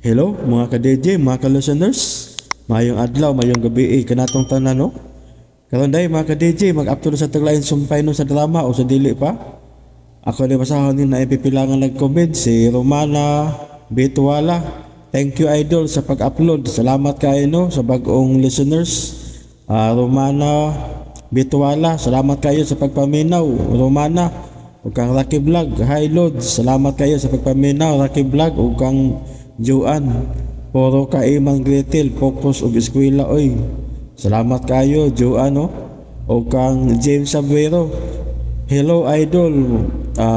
Hello mga ka-DJ, mga ka-listeners. Mayong adlaw, mayong gabi kanatong tanan no. Karon day mga ka-DJ, mag-up to sa taglain sumpay no sa drama o sa dili pa. Ako ni masahon ni na ipipilangan nag-comment si Romana Betuala. Thank you idol sa pag-upload. Salamat kayo no sa bag-ong listeners. Romana Betuala, salamat kayo sa pagpaminaw. Romana, ug kang Rocky Vlog, hi Lord, salamat kayo sa pagpaminaw Rocky Vlog, ug kang Juan, puro ka imang Gretel, focus ug eskwela oy. Salamat kayo Juan no. O kang James Sabuero. Hello idol,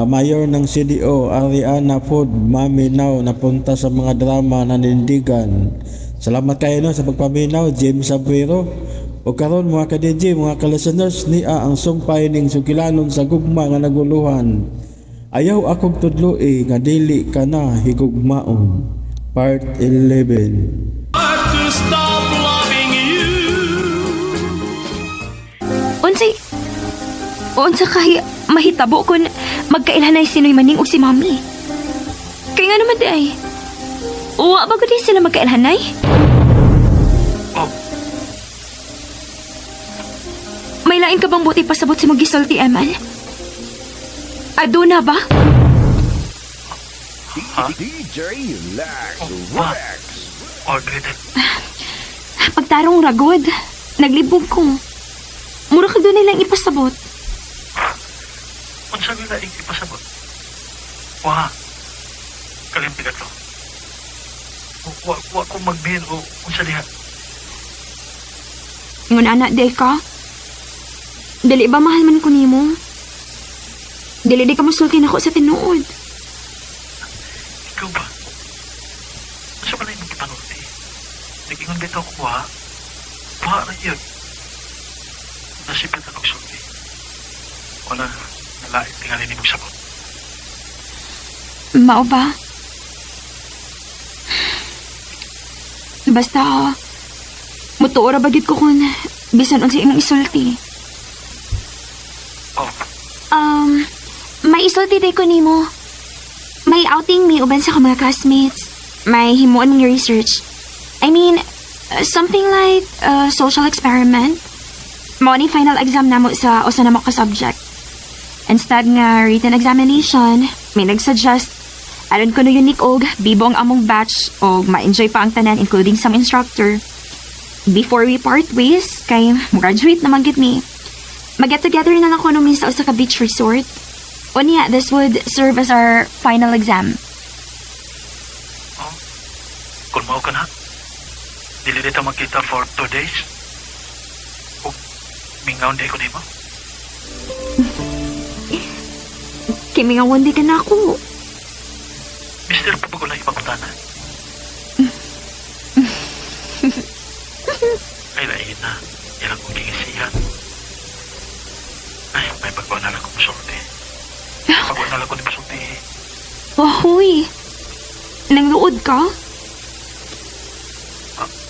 mayor ng CDO Ariana Food, maminaw napunta sa mga drama nanindigan. Salamat kayo no sa pagpaminaw James Sabuero. O karon mga ka-DJ, mga ka-listeners, niya ang sumpay ning sugilanon sa gugma nga naguluhan. Ayaw akong tudloi nga dili ka na higugmaon. Part 11. Unsa kay mahitabo kun magkailhanay sinoy maning og si mami. Kay nga naman day. Wa ba gud sila magkailhanay? Oh. May lain ka bang buti pasabot si mong gisulti, Eman? Aduna ba? DJ Rex. Pagtarong ragod, naglibog ko. Mura ka doon nilang ipasabot. Unsa nila ipasabot? Wah, kalimpigat lo. Wa ko magbihin o unsa diha. Ngun anak, day ka? Dali ba mahal man ko nimo? Dili di ka musulti na ko sa tinuod. Ikaw ba? Unsa ba na yung ipanulti? Nagingon bitaw ko ha? Wah na yun. Nasipit ang sulti. Wala, nalait tingali ni mong sabot. Mao ba? Basta, mutuora ba gid ko kung bisan unsa imong isulti? Oh. May isulti day ko nimo. May outing mi uban sa mga classmates. May himuon mong research. I mean, something like a social experiment. Mao ni final exam namo sa usa namo ka subject. Instead nga written examination, may nagsuggest aron ko no unique og bibong among batch og ma-enjoy pa ang tanan including some instructor. Before we part ways, kay graduate naman gid me. Mag-get together na lang ko no sa usa ka beach resort. Unya, this would serve as our final exam. Oh, kung mao ka na, dili dito magkita for 2 days. O, mingaon day ko nimo. Kimi nga one day ka na ako. Mister, papagulay ipagkutanan. Ay, lain na. Ilang kong gingisihan. Ay, may pagbawa na lang kong masulti. Pagbawa na lang kong masulti. Wahoy. Nangluod ka?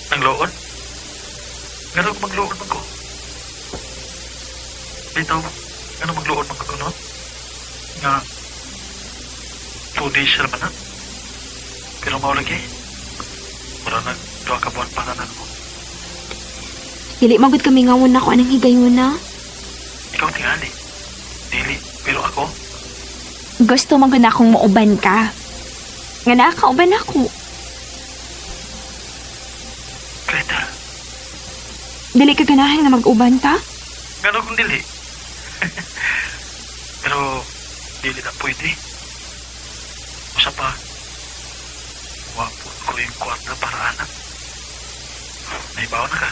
Ang loon? Gano'n ko magloon man ko? Dito, gano'n magloon man ko, no? Nga, 2 days naman na. Pero maulagi. Wala na, 2 ka buwan pa na mo. Dili magud kami ngawon na ko anang higayon na. Ikaw tingali. Dili, pero ako? Gusto magud na akong mauban ka. Nga nakauban ako. Greta, Dili ka ganahan na mag-uban ka? gano'n kong dili. Pero, dili na pwede. Usa pa, wapon ko yung kwarta para anak. Naibaw na ka.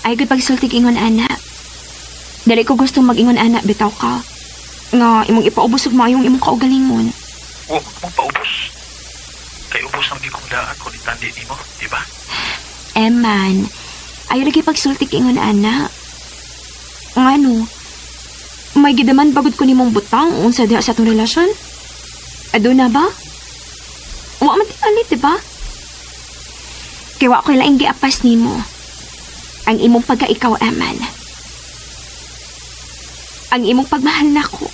Ay, good pagsultig ingon ana. Dali ko gusto mag-ingon ana, bitaw ka. Nga, imong ipaubos ug maayong imong kaugalingon. Huwag mong paubos. Kay ubos ang gikong daan kung itandi ni mo, di ba? Man, ayaw lagi pagsultig ingon ana. Nga no, may gidaman bagod ko nimong butang unsa diha sa atong relasyon? Aduna ba? Wa man tingalit, di ba? Kaya wa ko laing giapas nimo. Ang imong pagka-ikaw, Eman. Ang imong pagmahal nako.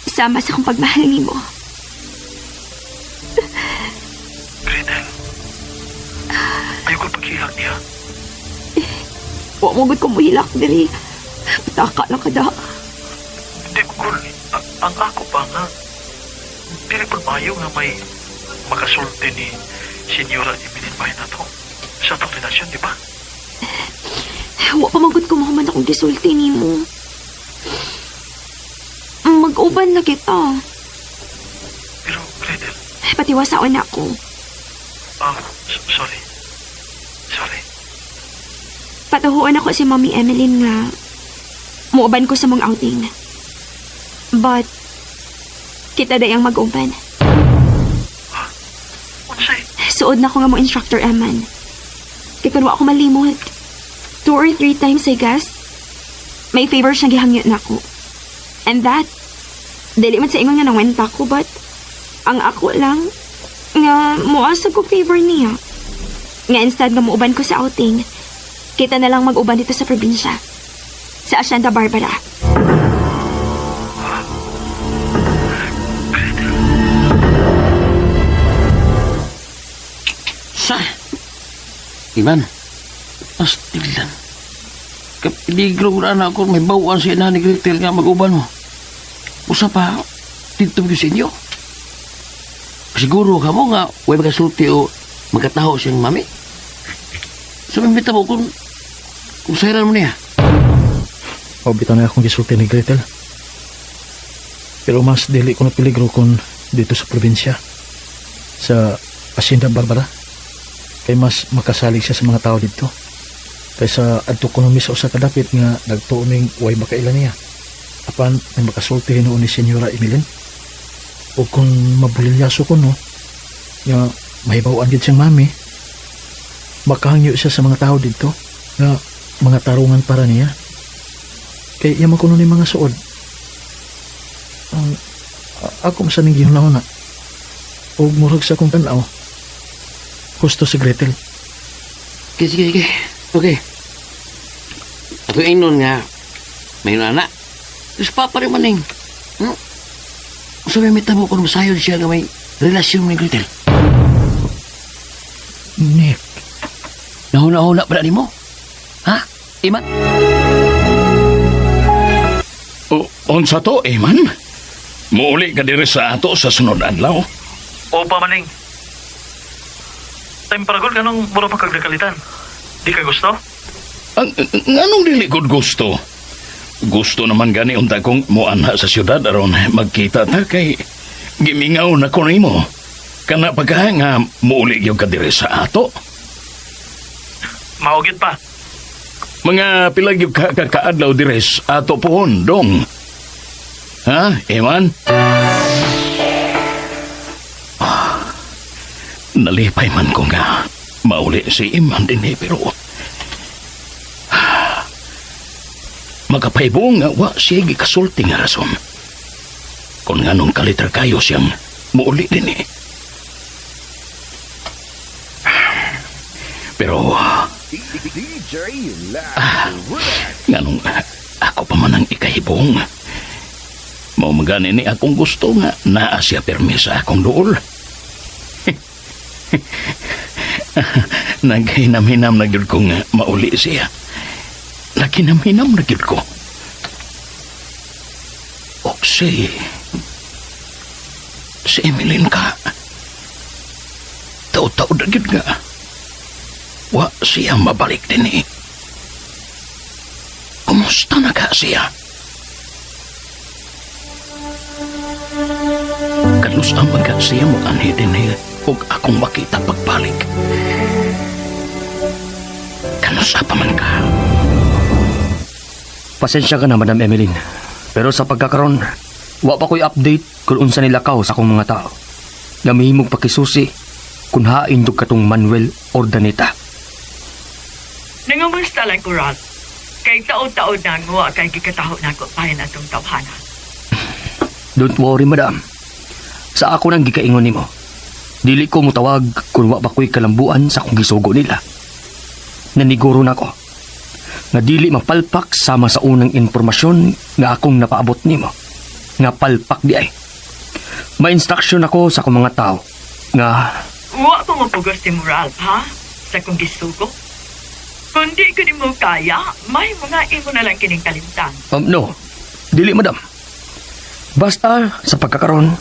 Sama sa kong pagmahal nimo. Wa mo gud ko muhilak diri. Pitaka na kada. Di ko ang ako pa nga. Dili po mayo nga may makasulti ni Senyora Emilyn Bahay na to. Sa itong relasyon, di ba? Wa pa magud ko mahuman akong gisulti nimo. Mag-uban na kita. Pero, Gretel, Patiwasaon ako. sorry. Sorry. Patuhuan ako si Mami Emeline nga muuban ko sa mong outing. But, kita dayang mag-uban. Unsay? Suod na ko nga mo instructor Eman. Kaya kung ako malimot, 2 or 3 times I guess, may favor siyang gihangyo na ako. And that, dili man sa ingon nga nangwenta ko, but ang ako lang, nga muasag ko favor niya. Nga instead nga muuban ko sa outing, kita na lang mag-uban dito sa probinsya. Sa Hacienda Barbara. Sa? Iman, astilan. Kapiligro ko na ako, may bawaan siya na ni Gretel nga mag-uban mo. Usa pa, dito ko sa inyo. Siguro ka mo nga, huwag makasulti o magkataho siyang mami. So, mimita mo kung sayaran mo niya. Bitaw na akong gisulti ni Gretel. Pero mas dili ko na peligro kung dito sa probinsya. Sa Hacienda Barbara. Kay mas makasalig siya sa mga tao dito. Kaysa adto ko sa usa ka dapit nga nagtuoning way makailan niya. Apan may makasulti noon ni Senyora Emilyn. O kung mabulilyaso ko no, nga mahibawaan gid siyang mami, makahangyo siya sa mga tao dito nga mga tarungan para niya. Kay yaman ko nun yung mga suod. Ako masaning gihunahon na. O murag sa akong tanaw. Gusto si Gretel. Sige. Okay. Ako inon nga, may anak. Terus papa rin maning. So may mitamo kung masayod siya nga may relasyon ni Gretel. Nick. Nahuna-huna pa na mo? Ha? Iman? Unsa to, Eman? Muuli ka diri sa ato sa sunod adlaw. O pa maning. Time paragol ka nung mura pa kagdakalitan. Di ka gusto? Anong dili gud gusto? Gusto naman gani unta kong muanha sa syudad aron magkita ta kay gimingaw na ko nimo. Kana pagka nga muuli gyud ka diri sa ato. Maugit pa. Mga pila gyud ka kaadlaw diri sa ato pohon, dong. Ha, Eman? Nalipay man ko nga mauli si Iman din pero magapaybong nga wa siya gikasulti nga rason. Kung nga nung kalitra kayo siyang muuli din Pero nga nung ako pa man ang ikahibong, mau magani ni akong gusto nga naa siya permi sa akong duol. Naghinam-hinam na gyud ko nga mauli siya. Naghinam-hinam na gyud ko. O si Emilyn ka. Tao-tao na gyud nga. Wa siya mabalik din Kumusta na ka siya? Kalus ang magka siya mo anhi din ug akong makita pagbalik. Kanusa pa man ka? Pasensya ka na, Madam Emeline. Pero sa pagkakaroon, wa pa ko'y update kung unsa nilakaw sa akong mga tao. Namihimog pakisusi kung hain dug katong Manuel Ordaneta. Nangungusta lang ko, Rod. Kay taon-taon na nga kay gikataho na ko pahin atong tawhana. Don't worry, Madam. Sa ako nang gikaingon nimo. Dili ko mutawag kung wa ba ko'y kalambuan sa akong gisugo nila. Naniguro na ko nga dili mapalpak sama sa unang impormasyon nga akong napaabot nimo. Nga palpak di ay. May instruction ako sa akong mga tao nga wa ko mapugos si Moral, ha? Sa kong gisugo. Kung di ko ni mo kaya, may mga imo na lang kining kalimtan. No. Dili, madam. Basta, sa pagkakaroon,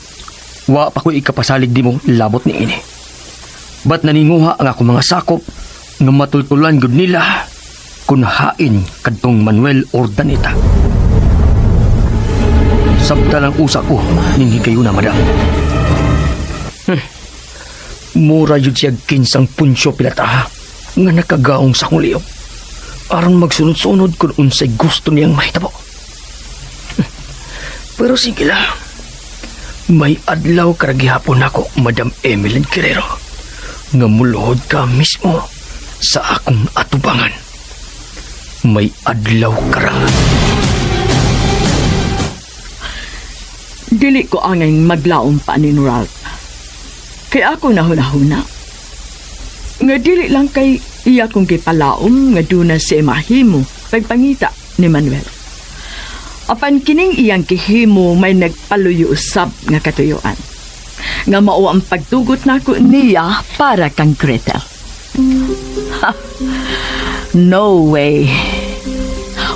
wa pa ko ikapasalig di mo labot ni ini. Ba't naninguha ang ako mga sakop nga matultulan gud nila kung hain kadtong Manuel Ordaneta. Sabta lang usa ko ning higayon na, madam. Mura yun siya kinsang Punsyo Pilata nga nakagaong sa kong liyong aron magsunod-sunod kung unsay gusto niyang mahitabo. Pero sige lang, may adlaw karagihapon ako, Madam Emeline Guerrero, nga muluhod ka mismo sa akong atubangan. May adlaw karangan. Dili ko angay maglaom pa ni Ralph. Kaya ako nahuna-huna. Nga dili lang kay iya kong gipalaom nga duna si mahimo pagpangita ni Manuel. Apan kining iyang kihimo may nagpaluyo usab nga katuyuan. Nga mao ang pagtugot nako niya para kang Gretel. No way.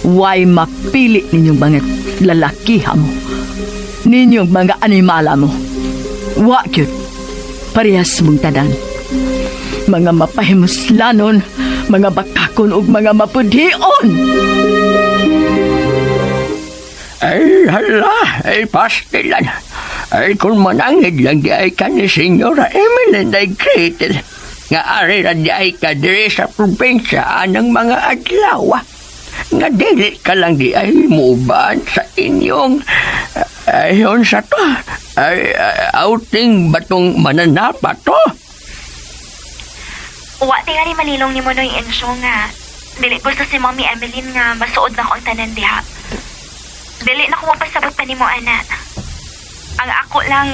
Why mapili ninyong mga lalakiha mo? Ninyong mga animala mo? Wa cute. Parehas mong tanan. Mga mapahimuslanon, mga bakakon ug mga mapudhion. Ay, hala, ay pastilan. Ay, kung manangid lang di ay ka ni Senyora Emeline ay Gretel. Nga ari na di ay ka diri sa probinsya anang mga adlaw. Nga dili ka lang di ay muban sa inyong ayon sa to. Ay, outing batong mananapa to. Wa tingali malilong ni mo no yung ensyo nga. Dili gusto si Mommy Emeline nga masuod na ko ang tanan diha. Dili na ko mapasabot pa ni mo, anak. Ang ako lang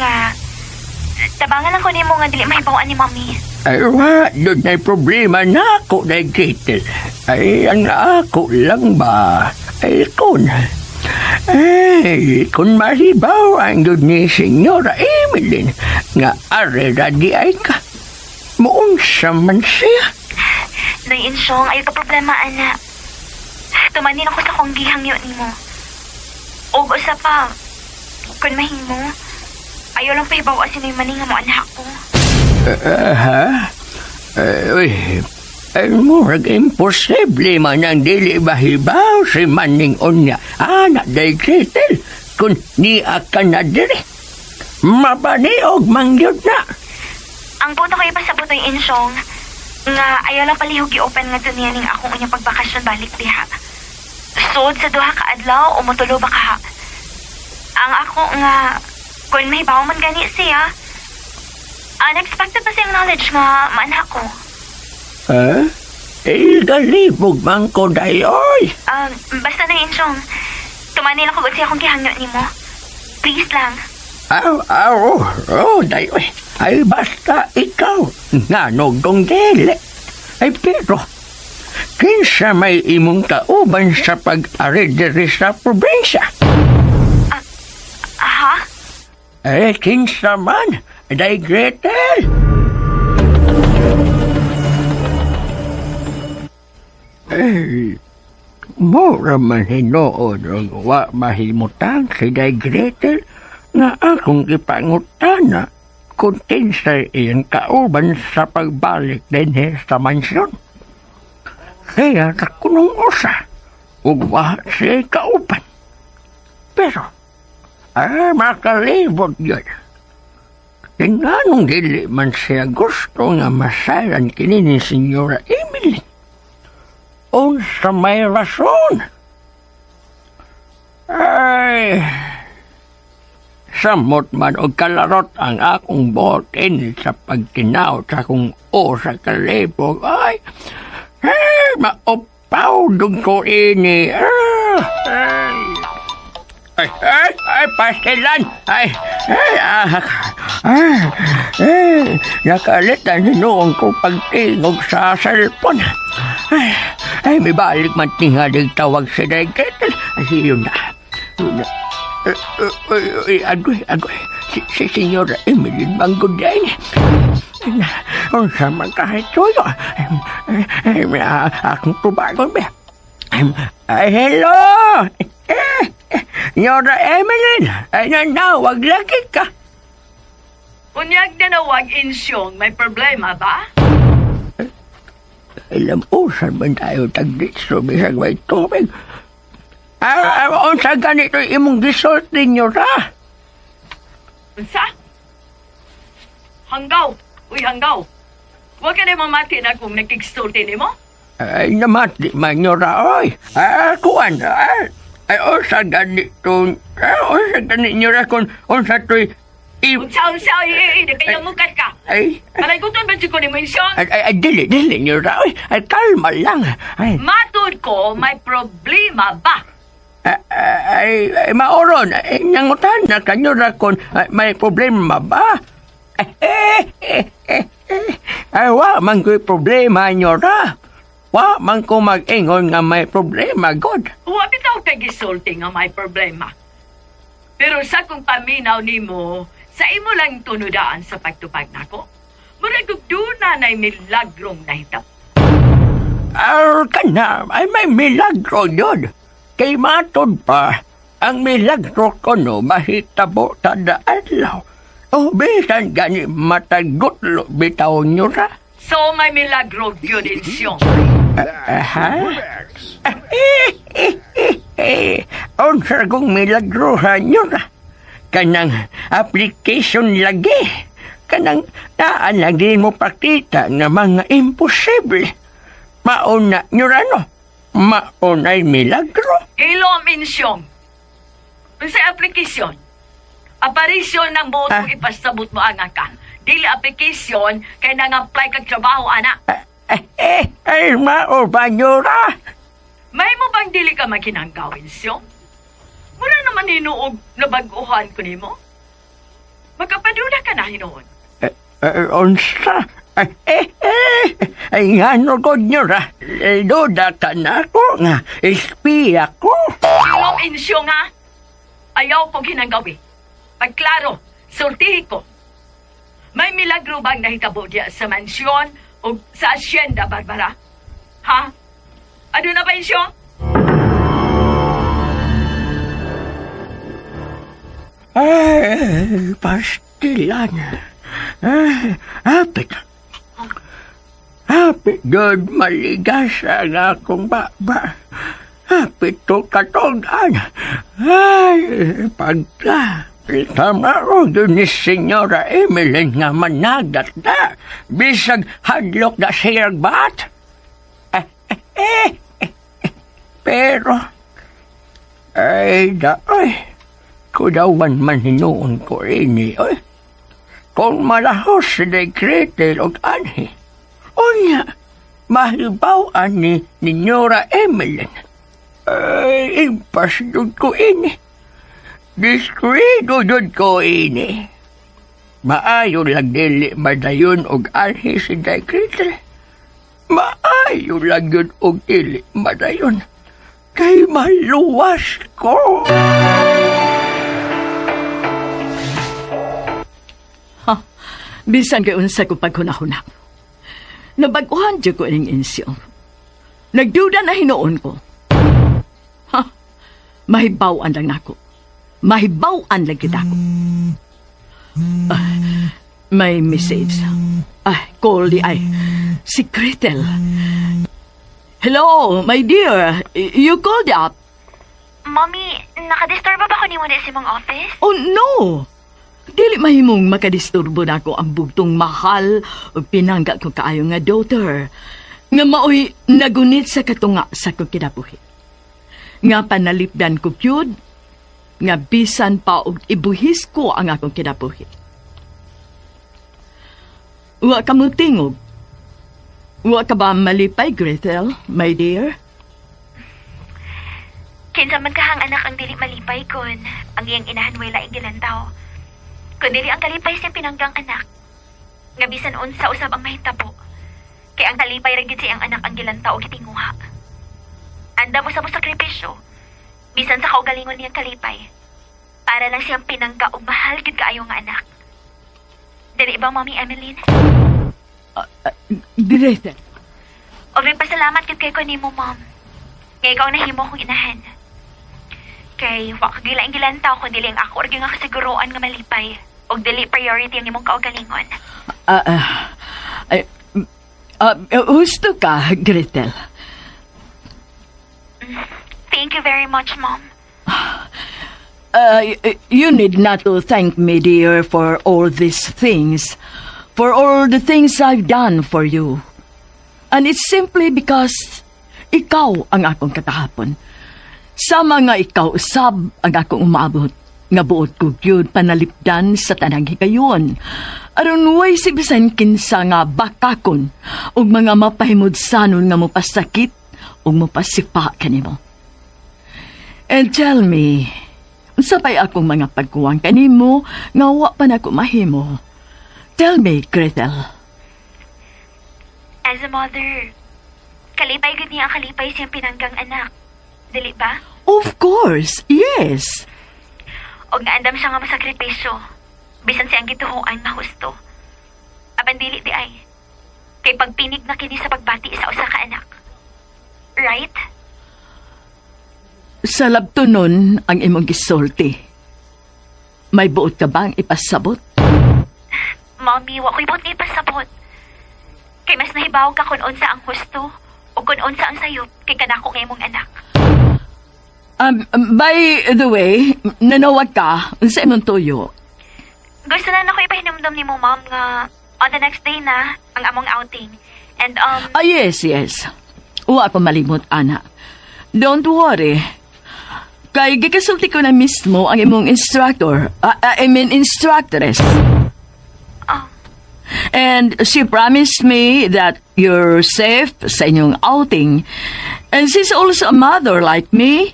tabangan lang ko ni mo nga dili mahibawaan ni Mommy. Ay, wa, doon ay problema na ako na Gretel. Ay, ang ako lang ba? Ay, kung mahibaw ang doon ni Senyora Emeline nga arera di ay ka. Muunsa man siya. Noy Insyong, ayaw ka problema, anak. Tumanin ako sa kong gihangyo ni mo. O usa pa, kung mahimo, ayaw lang pahibaw asin na yung maning nga mo anak ko. Ay, murag imposible man ang dili mahibaw si maning unya. Anak day Gretel, kung di ka na diri. Mapaniog mangyod na. Ang punto ko ipasabot ng Insyong, nga ayaw lang palihog i-open nga dun yan ng akong unyang pagbakasyon balik diha. Sud sa duha ka adlaw, umutulo ba ka? Ang ako nga, kung may bawa man gani siya, unexpected pa siyang knowledge nga maanak ko. Galibog man ko dayoy. Basta na Insyong, tumanin ako siya akong gihangyo ni mo. Please lang. Dayoy. Ay, basta ikaw, nanogong dili. Ay, pero, kinsa may imong kauban sa pag-aridiri sa probinsya? Ha? Eh, kinsa man, day Gretel. Mura man hinood ang wa mahimutang si day Gretel na akong ipangutana kung sa iyang kauban sa pagbalik din sa mansyon. Kaya nakunong usa, ugwa siya kauban. Pero, makalibot yun. Tinganong dili man siya gusto nga masayan kini ni Senyora Emeline. Unsa may rason? Ay, samot man o kalarot ang akong botin sa pagkinaw sa kung sa kalibog. Ay, maupaw dun ko ini. Pastilan. Nakalitan noong ko pagtingog sa cellphone. May balik man tingaling tawag sa Gretel. Yun na. Agoy. Si Senyora Emeline Manggoday. Unsa man kahit tuyo. Akong tubagon ba? Hello! Nyora Emeline, ay nanawag lagi ka. Unyag na nawag insyong, may problema ba? Alam mo, saan man tayo tagditso, bisag may tubig. Unsa ganito imong gisort ninyo ra? Unsa? Hanggaw! Uy, hanggaw! Huwag ka na mamati na kung nagkiksulti ni mo? Ay, namati man nyo ra, oy. Kuwan, ay, unsa ganito, unsa ganito nyo ra kung unsa to'y Unsa, kaya mukat ka. Ay, Alay, guton ba siya ko ni mo insyon? ay, dili nyo ra, oy. Ay, kalma lang. Ay, Matod ko, may problema ba? ay, maoron, nangutan na kanyo ra kung may problema ba? Ay, wa man ko'y problema nyo ra. Wa man ko mag-ingon nga may problema, God. Huwag bitaw kay gisulti nga may problema. Pero sa kung paminaw ni mo, sa imo lang tunudaan sa pagtupag nako, murag na na'y milagrong nahitap. Kana, ay may milagro yun. Kay matod pa, ang milagro ko no, mahitabo tada adlaw. O bisan gani matagutlo bitaw nyo ra. So may milagro yun insyong. Unsa kong milagruhan nyo ra. Kanang application lagi. Kanang naan lagi mo pakita nga mga imposible. Mauna nyo ra no. Maunay milagro. Ilom insyong. Sa aplikasyon. Aparisyon ng botong ipasabot mo ang ka. Dili aplikasyon kay nang-apply kag trabaho, anak. Ay, mao ba nyo ra? May mo bang dili ka makinanggawin, Syong? Muna naman hinuog na baguhan ko nimo. Magkapadula ka na hinuon. Unsa? Ay, ngano ko nyo ra? Duda ka na ko nga. Espiya ko. Ilom insyong, ha? Ayaw kong hinanggawi. Pagklaro, sultihi ko. May milagro bang nahitabo diya sa mansyon o sa asyenda, Barbara? Ha? Ano na ba, Insyong? Ay, pastilan. Hapit. Hapit, God, maligas ang akong baba. Hapit to katogan. Ay, pagka. Tama o doon ni Senyora Emeline nga managat na. Bisag hadlok na siyang bat. Pero, ay kudawan man hinuon ko ini, oy. Kung malahos si Gretel o ani, unya, mahibawan ni Senyora Emeline. Ay, impasdod ko ini. Diskrido dun ko ini. Maayo lang dili madayon og anhi si Gretel. Maayo lang yun og dili madayon. Kay maluwas ko. Bisan kay unsa ko paghunahuna. Nabaguhan dyan ko ining insyong. Nagduda na hinuon ko. Mahibawan lang nako. Mahibawan lang kita ko. May message. Call di ay. Si Gretel. Hello, my dear. You called up. Mommy, nakadisturba ba ko ni Wanda sa mong office? Oh, no. Dili mahimong makadisturbo na ko ang bugtong mahal o pinangga ko kaayo nga daughter. Nga maoy nagunit sa katunga sa ko kinabuhi. Nga panalipdan ko kyud, nga bisan pa og ibuhis ko ang akong kinabuhi. Wa ka mo tingog. Wa ka ba malipay, Gretel, my dear? Kinsa man kahang anak ang dili malipay kon ang iyang inahan way laing gilantaw. Kun dili ang kalipay siyang pinanggang anak. Nga bisan unsa usab ang mahitabo. Kay ang kalipay ra gyud siyang anak ang gilantaw og gitinguha. Anda mo sa sakripisyo. Bisan sa kaugalingon niyang kalipay. Para lang siyang pinangga og mahal gyud kaayo nga anak. Dili ba, Mommy Emeline? Gretel. O pasalamat kit kay ko nimo, ma'am. Nga ikaw nahimo kong inahan. Kay wa ka gilaing-gilantaw kung dili ang ako or nga kasiguruan nga malipay. O dili priority ang imong kaugalingon. Gusto ka, Gretel? Thank you very much, ma'am. You need not to thank me, dear, for all these things. For all the things I've done for you. And it's simply because ikaw ang akong katahapon. Sama nga ikaw usab ang akong umabot. Nga buot ko yun panalipdan sa tanang higayon. Aron way si bisan kinsa nga bakakon ug mga mapahimudsanon nga mopasakit ug mopasipa kanimo. And tell me, sabay akong mga pagkuwang kanimo nga wa pa na ko mahimo. Tell me, Gretel. As a mother, kalipay gud niya ang kalipay siyang pinanggang anak. Dili ba? Of course, yes. Og naandam siya nga masakripisyo. Bisan siyang gituhuan nga husto. Apan dili di ay. Kay pagpinig na kini sa pagbati sa usa ka anak. Right? Sa labto nun ang imong gisulti. May buot ka bang ipasabot? Mommy, wa ko'y buot nga ipasabot. Kay mas nahibaw ka kung unsa ang husto o kung unsa ang sayop kay kanako nga imong anak. By the way, nanawag ka sa imong tuyo. Gusto na ako ipahinumdum ni mo, ma'am, nga on the next day na ang among outing. And, yes. Wa ako malimot, ana. Don't worry. Kay gikasulti ko na mismo ang imong instructor. Instructress. And she promised me that you're safe sa inyong outing. And she's also a mother like me,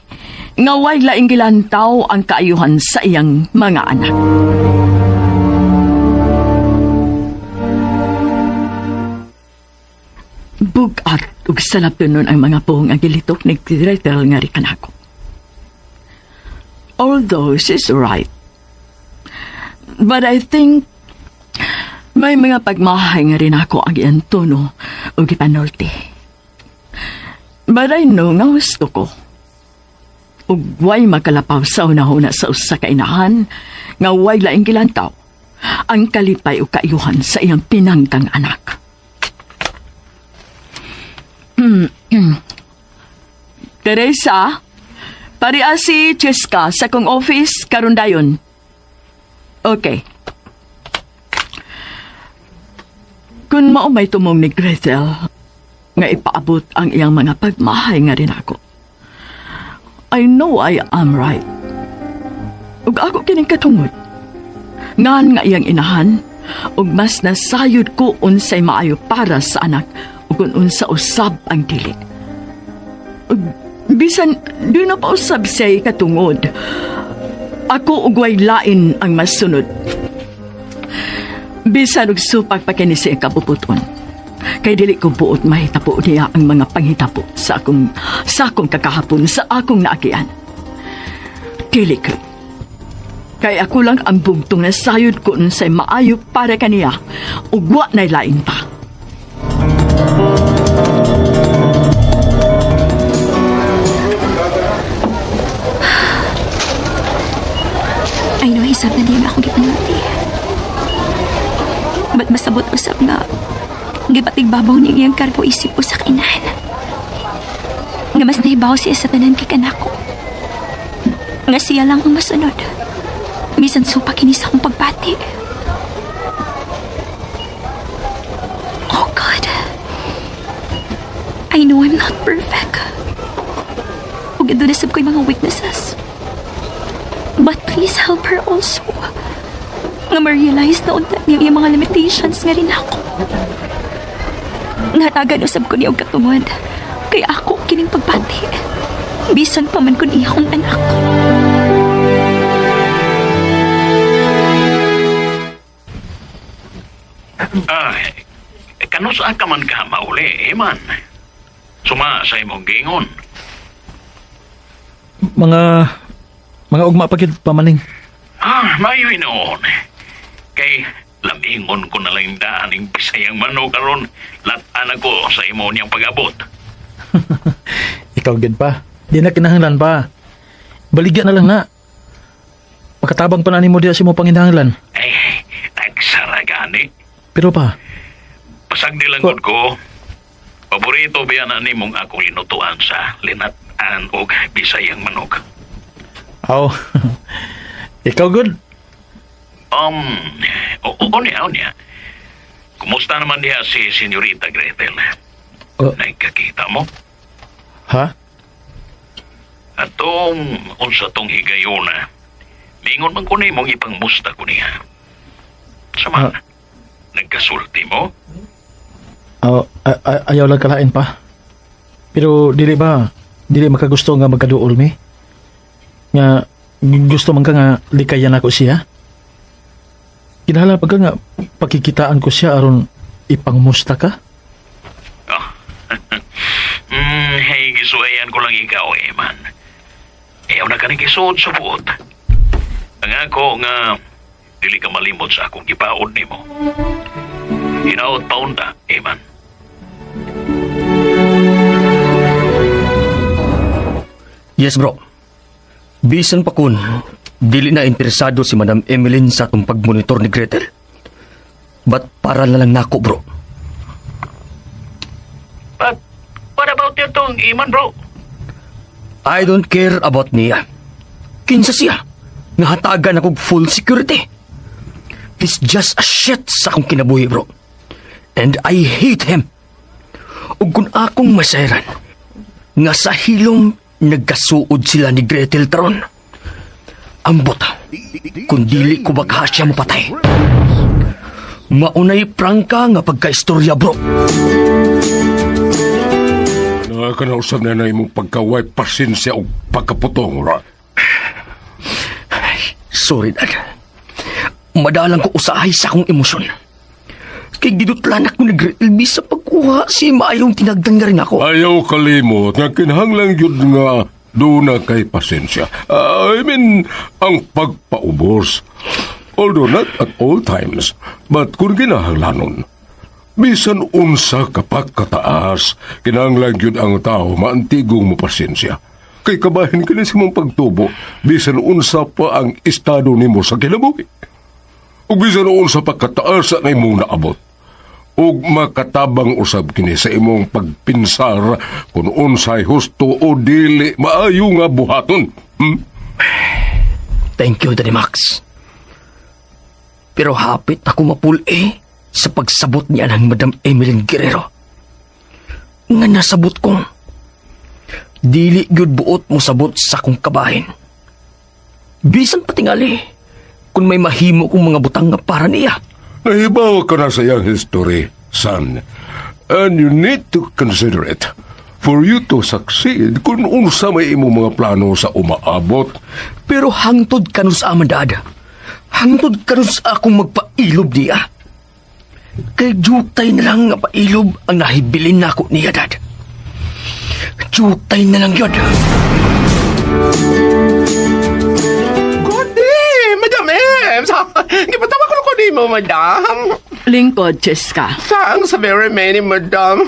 nga way laing gilantaw ang kaayuhan sa iyang mga anak. Bugat ug salap nun ang mga puhong ang gilitok ni Gretel nga rikanako. Although she's right. But I think may mga pagmahay nga rin ako ang iyang tono o gipanulti. But I know nga gusto ko. Ug way makalapaw sa una-una sa usa ka inahan nga way laing gilantaw ang kalipay o kaayuhan sa iyang pinanggang anak. Teresa, pariya si Cheska sa kong office karon dayon. Okay. Kung mao may tumong ni Gretel, nga ipaabot ang iyang mga pagmahay nga rin ako. I know I am right. Ug ako kining katungod. Ngan nga iyang inahan, ug mas nasayod ko unsay maayo para sa anak, ug unsa usab ang dili. Ug bisan di na pa usab siya katungod. Ako ug way lain ang masunod. Bisan og supag pa kini siya kabuputon. Kay dili ko buot mahitapo niya ang mga panghitapo sa akong kakahapon sa akong naagian. Dili ko. Kay ako lang ang bugtong na sayod ko unsay maayo para kaniya ug wa nay lain pa. I know hisab na din ako gipanulti. Ba't masabot usab nga gipatigbabaw niya iyang kargo isip ko sa kainahan. Nga mas nahibaw siya sa tanan kay kanako. Nga siya lang ang masunod. Bisan supa kini sa akong pagbati. Oh God. I know I'm not perfect. Ug idunasab ko'y mga weaknesses. But please help her also. Nga ma-realize na unta niya yung mga limitations nga rin ako. Natagan usab ko niya og katungod. Kaya ako kining pagbati. Bisan pa man ko niya akong anak. Kanusaan ka man ka mauli, man. Suma sa imong gingon. Mga ugma pagid pamaning. Mayo inoon. Kay lami ingon ko na lang daan ng Bisayang manok aron latan ako sa imo niyang pag-abot. Ikaw gid pa. Di na kinahanglan pa. Baligya na lang na. Pagkatabang pa na mo diya si mo panginahanglan. Ay, nagsara gani. Pero pa, Pasag dilangkod ko, paborito ba na nimong akong linutuan sa linatan o Bisayang manok? aw. Ikaw good? Oo niya. Kumusta naman niya si Senyorita Gretel? Nagkakita mo? Ha? Atong unsa tong higayuna. Mingon man ko nimong ipangmusta ko niya. Sama, nagkasulti mo? Ayaw lang kalain pa. Pero dili makagusto nga magkaduol mi. Nga gusto man ka nga likayan ako siya. Kinahanglan pa ka nga pakikitaan ko siya aron ipangmusta ka. Hey, gisuayan ko lang ikaw, man. Ayaw na ka nang gisuod sa buot. Ang ako nga dili ka malimot sa akong gipaod nimo. Hinaot paunda, man. Yes, bro. Bisan pa kun, dili na interesado si Madam Emeline sa atong pagmonitor ni Gretel. But para na lang nako, bro. But what about itong iman, bro? I don't care about niya. Kinsa siya. Nahatagan ako full security. He's just a shit sa akong kinabuhi, bro. And I hate him. Ug kung akong masayran, nga sa hilom nagkasuod sila ni Gretel taron. Ambot, kung dili ko baka siya mapatay. Maunay prangka nga pagka-istorya, bro. Nakakanausap na na imong pagkaway pasensya o pagkaputong, ra. Sorry, Dad. Madalang ko usahay sa akong emosyon. Kay gidutlan ako ni Gretel sa pagkuha si maayong tinagdan nga rin ako. Ayaw kalimot nga kinahanglang yun nga doon na kay pasensya. Ang pagpaubos. Although not at all times, but kung kinahanglanon, bisan unsa kapag kataas, kinahanglang yun ang tao maantigong mo pasensya. Kay kabahin ka na si mong pagtubo, bisan unsa pa ang estado nimo sa kinabuhi. O bisan unsa pa kataas ang imong naabot. Ug makatabang usab kini sa imong pagpinsar kung unsay husto o dili maayo nga buhaton. Thank you, Daddy Max. Pero hapit ako mapuli sa pagsabot niya ng Madam Emeline Guerrero. Nga nasabot kong dili gyud buot mo sabot sa kong kabahin. Bisan patingali kung may mahimo kong mga butang nga para niya. Nahibaw ka na sa iyang history, son. And you need to consider it. For you to succeed, kung unsa may imong mga plano sa umaabot. Pero hangtod ka nun sa aman, Dad. Hangtod ka nun sa akong magpailob niya. Kay jutay na lang nga pailob ang nahibilin na ako niya, Dad. Jutay na lang yun. Madam Ems! Gipatawa ko ni mo, madam. Lingkod, Cheska. Thanks very many, madam.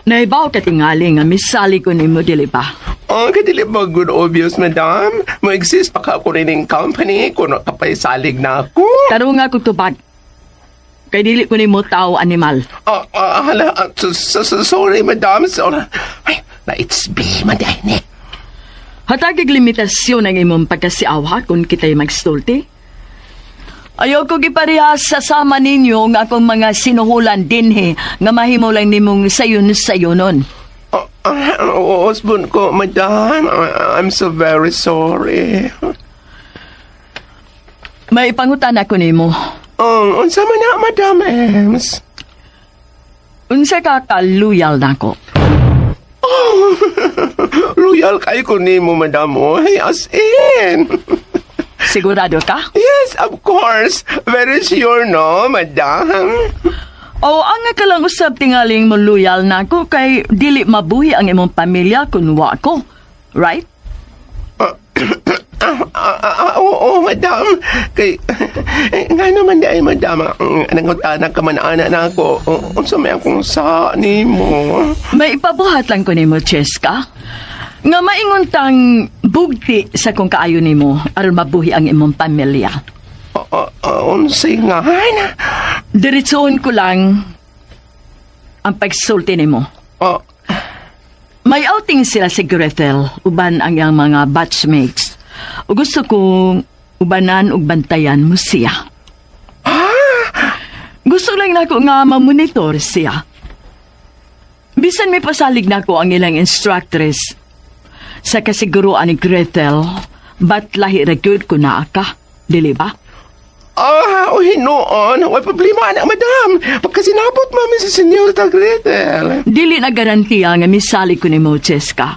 Naibaw ka tingali nga misali ko ni mo, dili pa? Kadili ba good obvious, madam? Mo-exist pa ka ako rin ng company kung kapaisalig na ako. Taro nga ko tubad. Kay dili ko ni mo tao animal. Sorry, madam. Sorry. Ay, it's be, madam. Hatagig limitasyon ang imong pagkasiawha kung kita'y magstulti. Ayaw ko giparehas sa sama ninyo nga akong mga sinuhulan dinhi nga mahimo lang nimong sayon-sayonon. Husband ko, madam. I'm so very sorry. May pangutan ako nimo. Unsa man na, Madam Ems? Unsa ka kaluyal nako? Loyal kay ko nimo, Madam. Oy, as in. Sigurado ka? Yes, of course. Very sure, no, Madam? Ang ka lang usab tingaling mo loyal nako kay dili mabuhi ang imong pamilya kun wa ko. Right? Oo, madam. Kay, nga naman di ay, madam, nangutanan ka man ana na ako. Unsa may akong sa ni mo? May ipabuhat lang ko ni mo, Cheska. Nga mainguntang bugti sa kung kaayo ni mo aron mabuhi ang imong pamilya. Unsay nga? Diretsoon ko lang ang pagsulti ni mo. May outing sila si Gretel, uban ang iyang mga batchmates. O gusto kong ubanan ug bantayan mo siya. Gusto lang nako nga mamonitor siya. Bisan may pasalig nako ang ilang instructress sa kasiguruan ni Gretel, ba't lahi ragyod ko na ka, dili ba? Hinoon. Way problema na, madam. Pagkasinabot mami si Senyorita Gretel. Dili na garantiya nga misali ko ni mo, Cheska.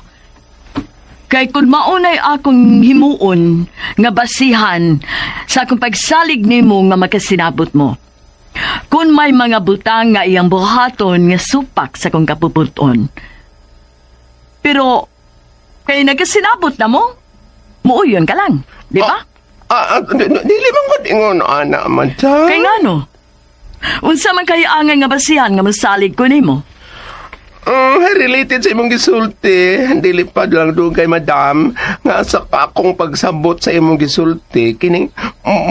Kay kung maunay akong himuon nga basihan sa akong pagsalig ni mo nga makasinabot mo. Kung may mga butang nga iyang buhaton nga supak sa kong kapuputon. Pero, kay nagkasinabot na mo, muuyon ka lang, di ba? Dili man ko ingon, ana, madam. Kay nga no? Unsa man kayo angay nga basihan nga masalig ko ni mo? Related sa imong gisulti, dili pa lang doon kay madam, nga sa akong pagsabot sa imong gisulti, kining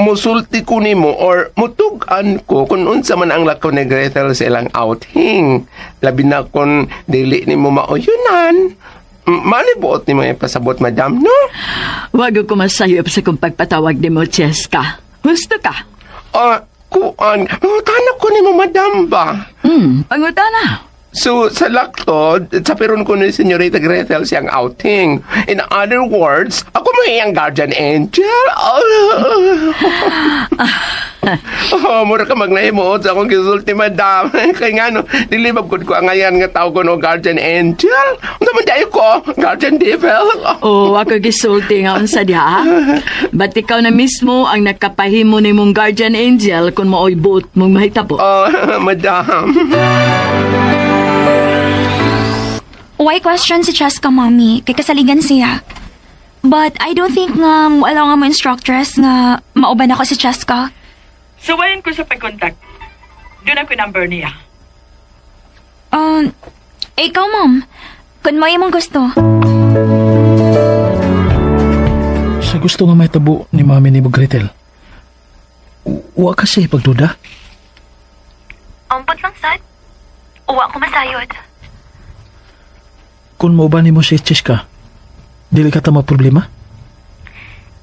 musulti ko nimo or mutugan ko kung unsa man ang lakaw ni Gretel sa ilang outing. Labi na kung dili nimo mauyunan. Manibuot ni mga pasabot, madam, no? Wag ko masayop sa kong pagpatawag ni mo, Cheska. Gusto ka? Pangutana ko ni mo, madam ba? Pangutana. So, sa laktod, sa peron ko ni Senyorita Gretel siyang outing. In other words, ako may iyang guardian angel. Mura ka magnahimuot sa akong gisulti, madam. Kaya nga, no, dilibab ko ang ngayon nga tao ko no guardian angel. Naman dayo ko, guardian devil. Ako gisulti nga unsa diha. Ba't ikaw na mismo ang nakapahimo ni mong guardian angel kung maoy buot mong mahitabo? Madam. Why question si Cheska, Mommy? Kay kasaligan siya. But I don't think nga wala nga mo instructress nga mauban ako si Cheska. Suwayin ko sa pag-contact. Doon ako number niya. Ikaw, Mom. Kung mo imong gusto. Sa gusto nga may tabo ni Mami ni Gretel, wa kasi pagduda. Ampot lang, Sad. Uwa ko masayod. Kung mauban ni mo si Cheska, dili ka tama problema?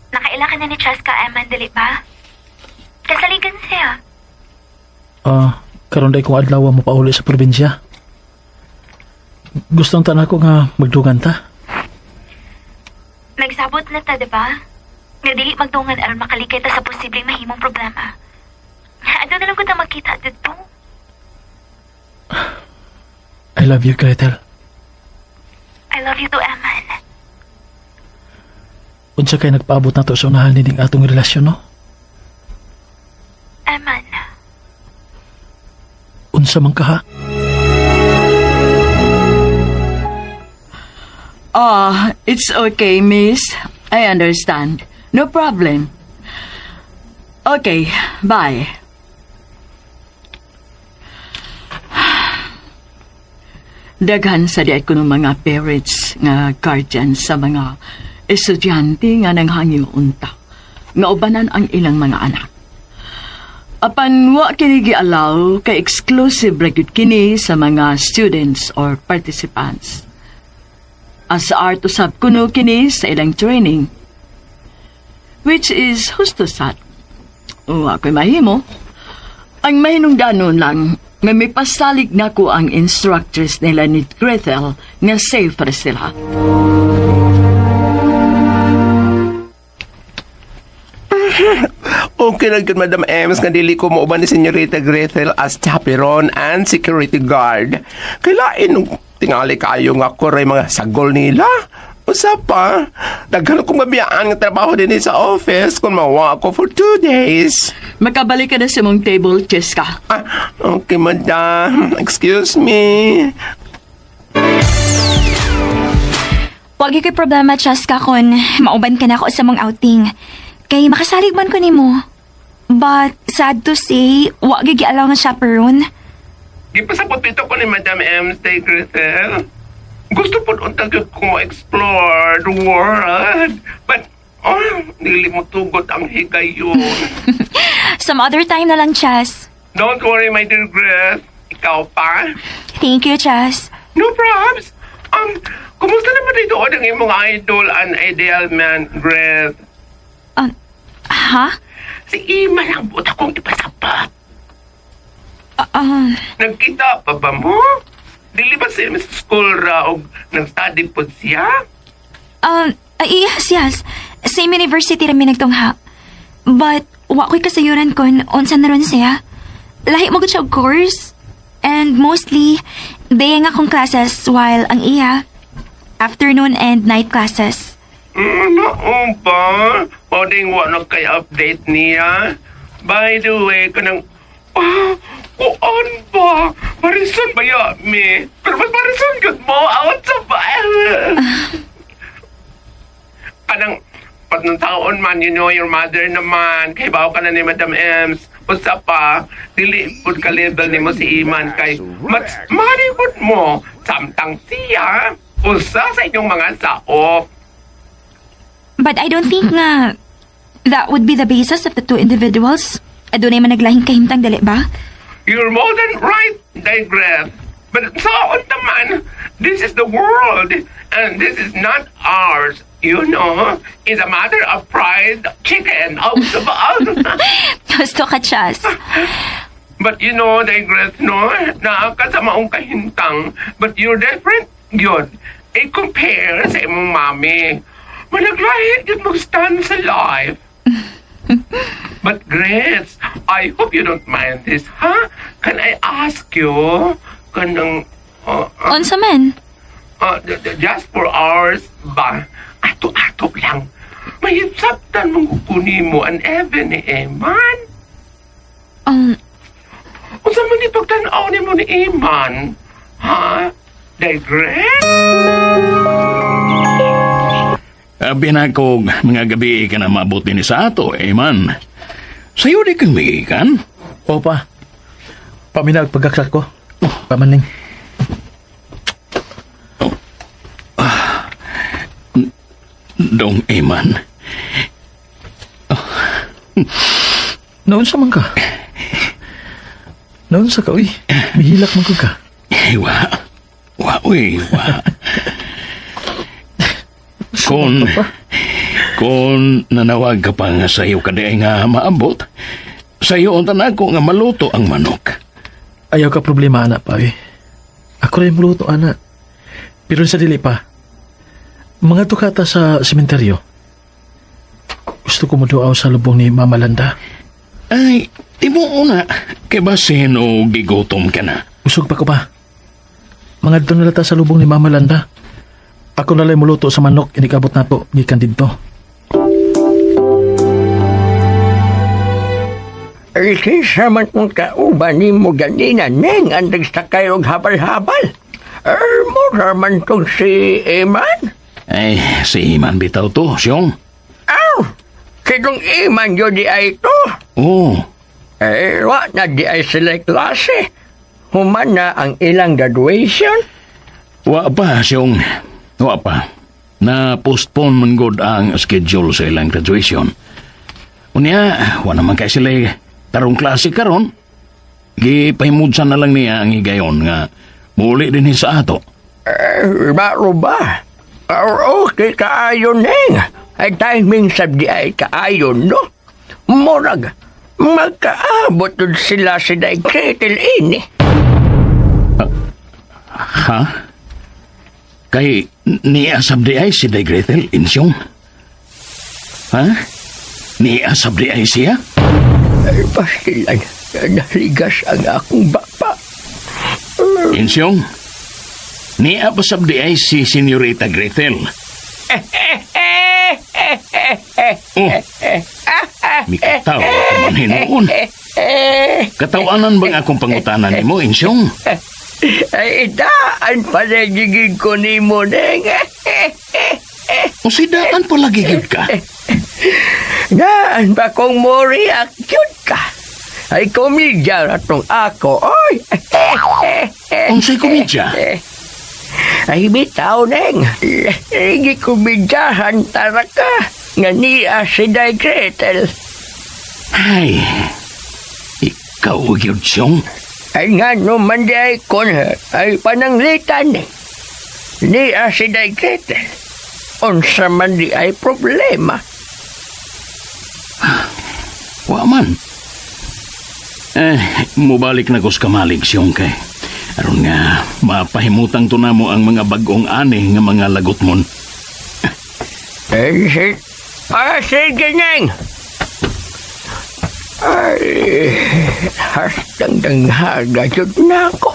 Nakailangan na ni Cheska, Eman, dili ba? Kasaligan siya. Karon day kong adlaw mo pauli sa probinsya. Gustong tanan ko nga magdugan ta. Nagsabot na ta, diba? Nga dili magdungan aron makalikay ta sa posibleng mahimong problema. Ano na lang ko ta magkita dito? I love you, Gretel. I love you too, Eman. Unsa kay nagpaabot na to sa unahan nining atong relasyon, no? Eman. Unsa man ka, ha? It's okay, miss. I understand. No problem. Okay, bye. Daghan sa diay ko ng mga parents nga guardians sa mga estudyante nga nanghangyo unta nga ubanan ang ilang mga anak. Apan wa kini gi-allow kay exclusive ra gyud kini sa mga students or participants. As art usab kuno kini sa ilang training, which is husto sad. Ako'y mahimo. Ang mahinungdanon lang nga may pasalig na ko ang instructors nila ni Gretel nga safe para sila. Okay lang yun, Madam Ems, nga dili ko mauban ni Senyorita Gretel as chaperon and security guard. Kailain, tingali kayo nga ko rin mga sagol nila. Usa pa, daghan kong mabiyaan nga trabaho din sa office kung mawa ako for 2 days. Makabalik ka na sa mong table, Cheska. Okay, madam. Excuse me. Wag kay problema, Chaska, kung mauban ka na ako sa mong outing. Kay makasalig man ko nimo. But, sad to say, wag gigialaw nga chaperone. Gipasabot dito ko ni Madam M. Stay Grizel. Gusto po untag ko explore the world. But, nili mo tugot ang higayon. Some other time na lang, Chas. Don't worry, my dear Griff. Ikaw pa? Thank you, Chas. No problems. Kumusta naman dito ang imong idol and ideal man, Griff? Ha? Si Ima lang buot akong ipasabot. Nagkita pa ba mo? Dili ba siya sa school ra o nag-study po siya? Yes. Same university rami nagtungha. But, wa ko'y kasayuran kon unsa na ron siya. Lahi mo siya, of course. And mostly, day nga akong classes while ang iya, afternoon and night classes. Noon pa. Pwedeng wa nagkay-update niya. By the way, kanang... kuan ba? Marison ba mi? Pero mas marison good mo out sa bayan. Kanang... Pag nung taon man, you know your mother naman. Kay bawa ka na ni Madam Ems. Usa pa, dili pud ka level ni mo si Iman kay mas maripod mo. Samtang siya, usa sa inyong mga saop. But I don't think nga that would be the basis of the two individuals. Adunay man naglahing kahimtang dali ba? You're more than right, Digress. But saan naman, this is the world, and this is not ours. You know, it's a matter of pride, chicken, out of us. Gusto ka, Chas. But you know, Digress, no? Nakakasamaong kahintang, but you're different, yun. I-compare sa imong mami. Managlahit yun mag-stand sa life. But Grace, I hope you don't mind this, huh? Can I ask you, kanang... Unsa man? Just for hours ba? Ato-ato lang. Mahitsaptan mong kukunin mo ang Evan ni Eman. Unsa man ni pagtanaw ni mo ni Eman? Ha? Digress? Binakog, mga gabi ka na mabuti ni sa ato, Eman. Sa'yo di kang miikan? Opa. Paminag pagkaksak ko. Pamaning. Dong, Eman. Naon sa man ka? Naon sa ka, uy. Mihilak man ko ka. Wa. Kung nanawag ka pa nga sa'yo ka di nga maabot, sa'yo ang tanako nga maluto ang manok. Ayaw ka problema, anak pa, eh. Ako rin maluto, anak. Pero sa dili pa, mga tukata sa sementeryo. Gusto ko maduaw sa lubong ni Mama Landa. Ay, timo una, kay basin o gigutom ka na. Usog pa ko pa. Mga doon nalata sa lubong ni Mama Landa. Ako nalay muluto sa manok, inikabot na po, gikan dito. Ay, kinsa man kung kauban ni mo ganina, neng, andag sa kayong habal-habal. Mura man tong si Eman. Ay, si Iman bitaw to, siyong. Kidong Iman yun di ay to. Oo. Wa na di ay sila klase. Human na ang ilang graduation. Wa pa, siyong. Wa pa. Na-postpone man god ang schedule sa ilang graduation. Unya, wa naman kay sila tarong klase karon. Gipahimudsan na lang niya ang higayon nga muli din sa ato. Baro ba? Okay, kaayon neng. Ay timing sabdi ay kaayon, no? Morag, magkaabot dun sila si Gretel ini. Ha? Kay niya sabdi ay si Gretel insyong? Ha? Niya sabdi ay siya? Ay, pastilan. Naligas ang akong bapa. Insyong? Niya pa sabdi ay si Senyorita Gretel. Mikataw ka man hinuon. Katawanan bang akong pangutanan ni mo, Insyong? Ay, itaan pa na gigig ko ni mo, neng. O sidaan pa lagi yun ka? Naan ba kong moriak yun ka? Ay komedya na tong ako, oy! Unsay komedya? Ay bitaw, Neng. Lagi komedyahan tara ka. Nga niya si Day Gretel. Ay, ikaw yun siyong? Ay nga naman di ay kon, ay pananglitan eh. Niya si Day Gretel. Unsa man di ay problema. Wa man. Mubalik na ko sa kamalig siyong kay. Aron nga, mapahimutang to na mo ang mga bagong ani nga mga lagot mon. Sige, Neng. Ay, hastang danghaga yun na ako.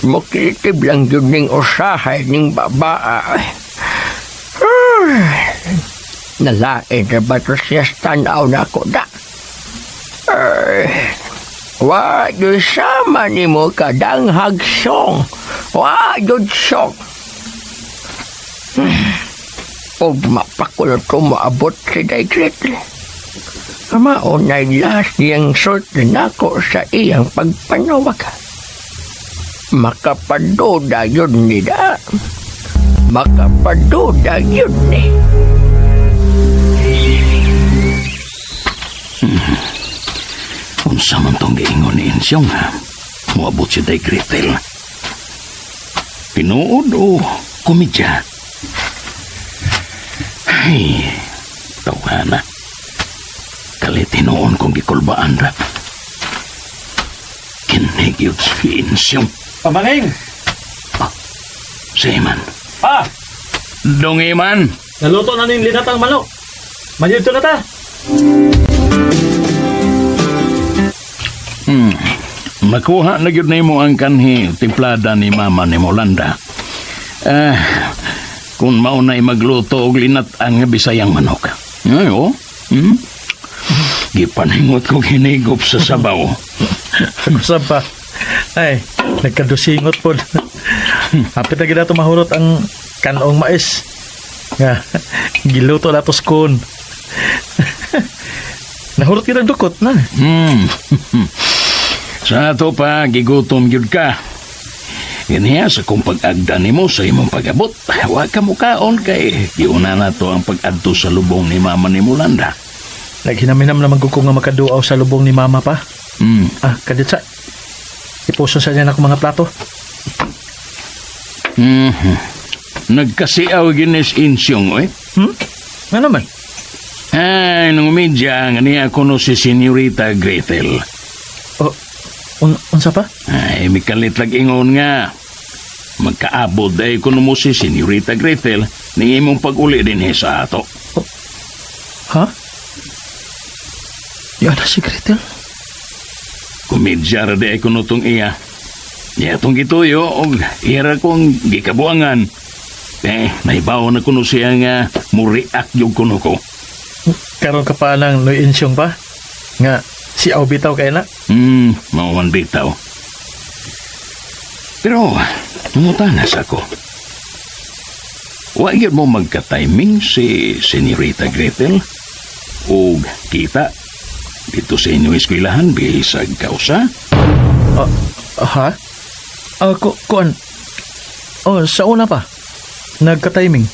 Mukilitib lang yun ning usahay ning babaa. Nalain na ba ito siya tanaw na ako na? Wadyo sama ni mo kadanghag song. Wadyo song. O mapakulot ko maabot si Day Gretel. Maunay last niyang sort na ako sa iyang pagpanawag. Makapaduda yun nila. Makapaduda yun ni. Unsa man tong giingon ni Insyong ha? Muabot si Day Gretel. Pinuod o komedya? Ay, tawhana. Kalitinoon kong gikulbaan ra. Kinigyod si Insyong. Pamaning! Si Iman. Pa! Dong Iman! Naluto na ning linatang manok. Manito na ta. Makuha na yun mo ang kanhi timplada ni Mama ni Molanda. Kung maunay magluto og linat ang Bisayang manok. Ayo. Gipaningot ko hinigop sa sabaw. Kusab pa. Ay, nagkadusingot po. Hapit na gina mahurot ang kanong mais. Nga, giluto na tos kon. Nahurot kita dukot na. Sa ato pa, gigutom yun ka. Ganiya sa kung pag-agda ni mo sa imong pag-abot. Huwag ka mukaon kay giuna na to ang pag-adto sa lubong ni Mama ni Molanda. Naghinaminam naman ko nga makaduaw sa lubong ni Mama pa. Kadit sa ipuso sa niya na akong mga plato. Nagkasiaw ginis Insyong, eh? Ano naman? Ay, nung medya, ganiya ko no si Senorita Gretel. Unsa pa? Ay, mikalit lag ingon nga. Magkaabod ay kuno mo si Senorita Gretel ni imong pag-uli din sa ato. Ha? Yan na si Gretel? Kumidya ra di ay kuno tong iya. Niya tong gituyo og ira kong gikabuangan. Naibaw na kuno siya nga muriak yung kuno ko. Karon ka pa ng Noy Insyong pa? Nga, si Aw bitaw kaya na? Mauman bitaw. Pero, nangutanas ako. Huwag yun mo magka-timing si Senorita Gretel o kita dito sa inyong eskwelahan bisag kausa? Ha? Kuan? Sa una pa. Nagka-timing.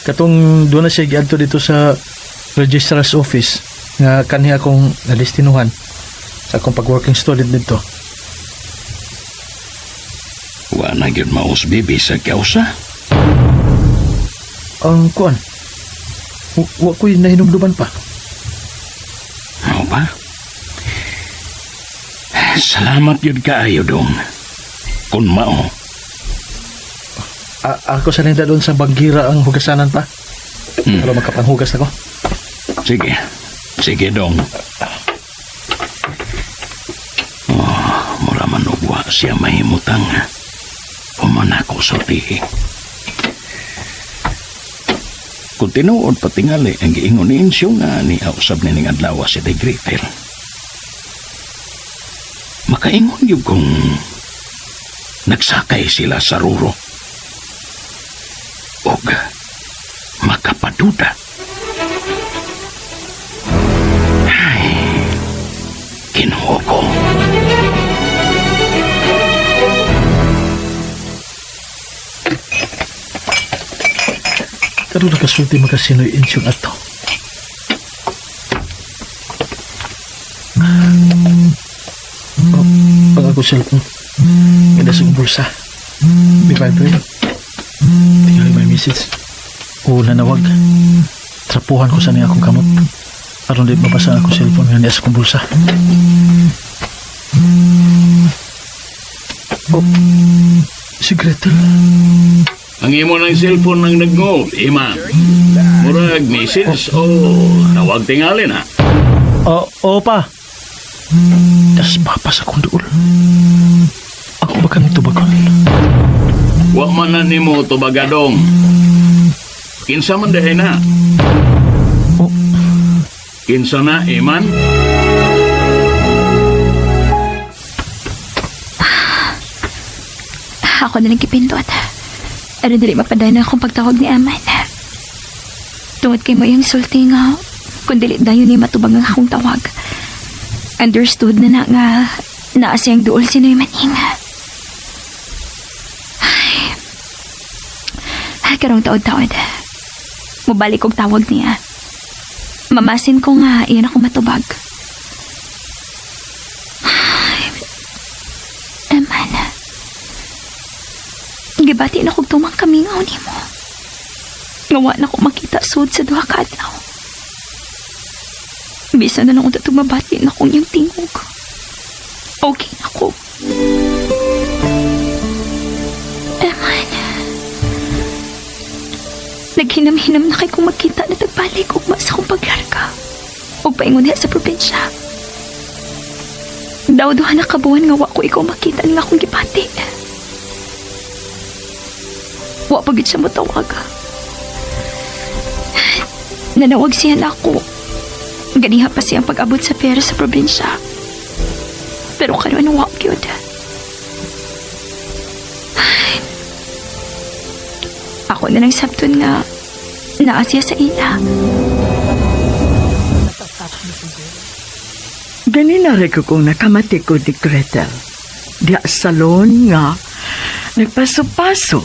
Katong doon na siya giadto dito sa registrar's office nga kaniya akong nalistinuhan sa akong pag-working student dito. Wa na gyud mausbi bisag kausa? Ang kuan? Wa ko'y nahinumduman pa. Ano ba? Salamat yun kaayo dong. Kung mao. Ako sa nenda doon sa Bagira ang hugasanan pa. Pero makapanghugas ako. Sige. Sige dong. Mura manugwa siya mahimutang. Pumanako sa tihi. Kung tinuod patingali ang giingon ni Insyong nga ni ausab ni ning adlaw si Day Gretel. Makaingon yung kung nagsakay sila sa ruro. Og makapaduda. Ay, Ginoo ko. Karoon na kasulti makasinoy insyong ato. Pag ako cellphone, ganda sa bulsa. May vibrate. Tingnan may message. O nanawag. Trapuhan ko sa niya akong kamot. Aron di mabasa ako cellphone nga niya sa akong bulsa. Oh, si Gretel. Ang imo ng cellphone nang nag-ngol, Ima. Murag message o tawag tingali na. Oo pa. Das papas akong duol. Ako ba kami tubagon? Wa man na nimo tubagadong. Kinsa man dahi na? Oh. Kinsa na, Iman? Ako na nagkipindot. Ano dili mapadana akong pagtawag ni Aman. Tungod kay mo yung sulti nga, kung dili dayo ni matubag ang akong tawag. Understood na nga naasiyang duol sinoy maning. Ay, karong taod-taod. Mubalik kong tawag niya. Mamasin ko nga iyan ako matubag. Aman. Gibati na kong tumang kamingaw ni mo. Ngawa na ko makita sud sa duha ka adlaw. Bisa na lang kung tumabati na kong yung tingog. Okay na ko. Eman. Naghinam-hinam na kay kong magkita na tagbalik ugma sa kong paglarga. O paingon niya sa probinsya. Daw-duha na kabuwan nga wa ko ikaw makita nga akong gibati. Wa pagit siya matawag. Nanawag siya na ako. Ganiha pa siyang pag-abot sa pera sa probinsya. Pero karoon wa gyud. Ako na lang sabton nga naasya sa ila. Ganina rin ko kung nakamati ko ni Gretel. Diya salon nga nagpaso-paso.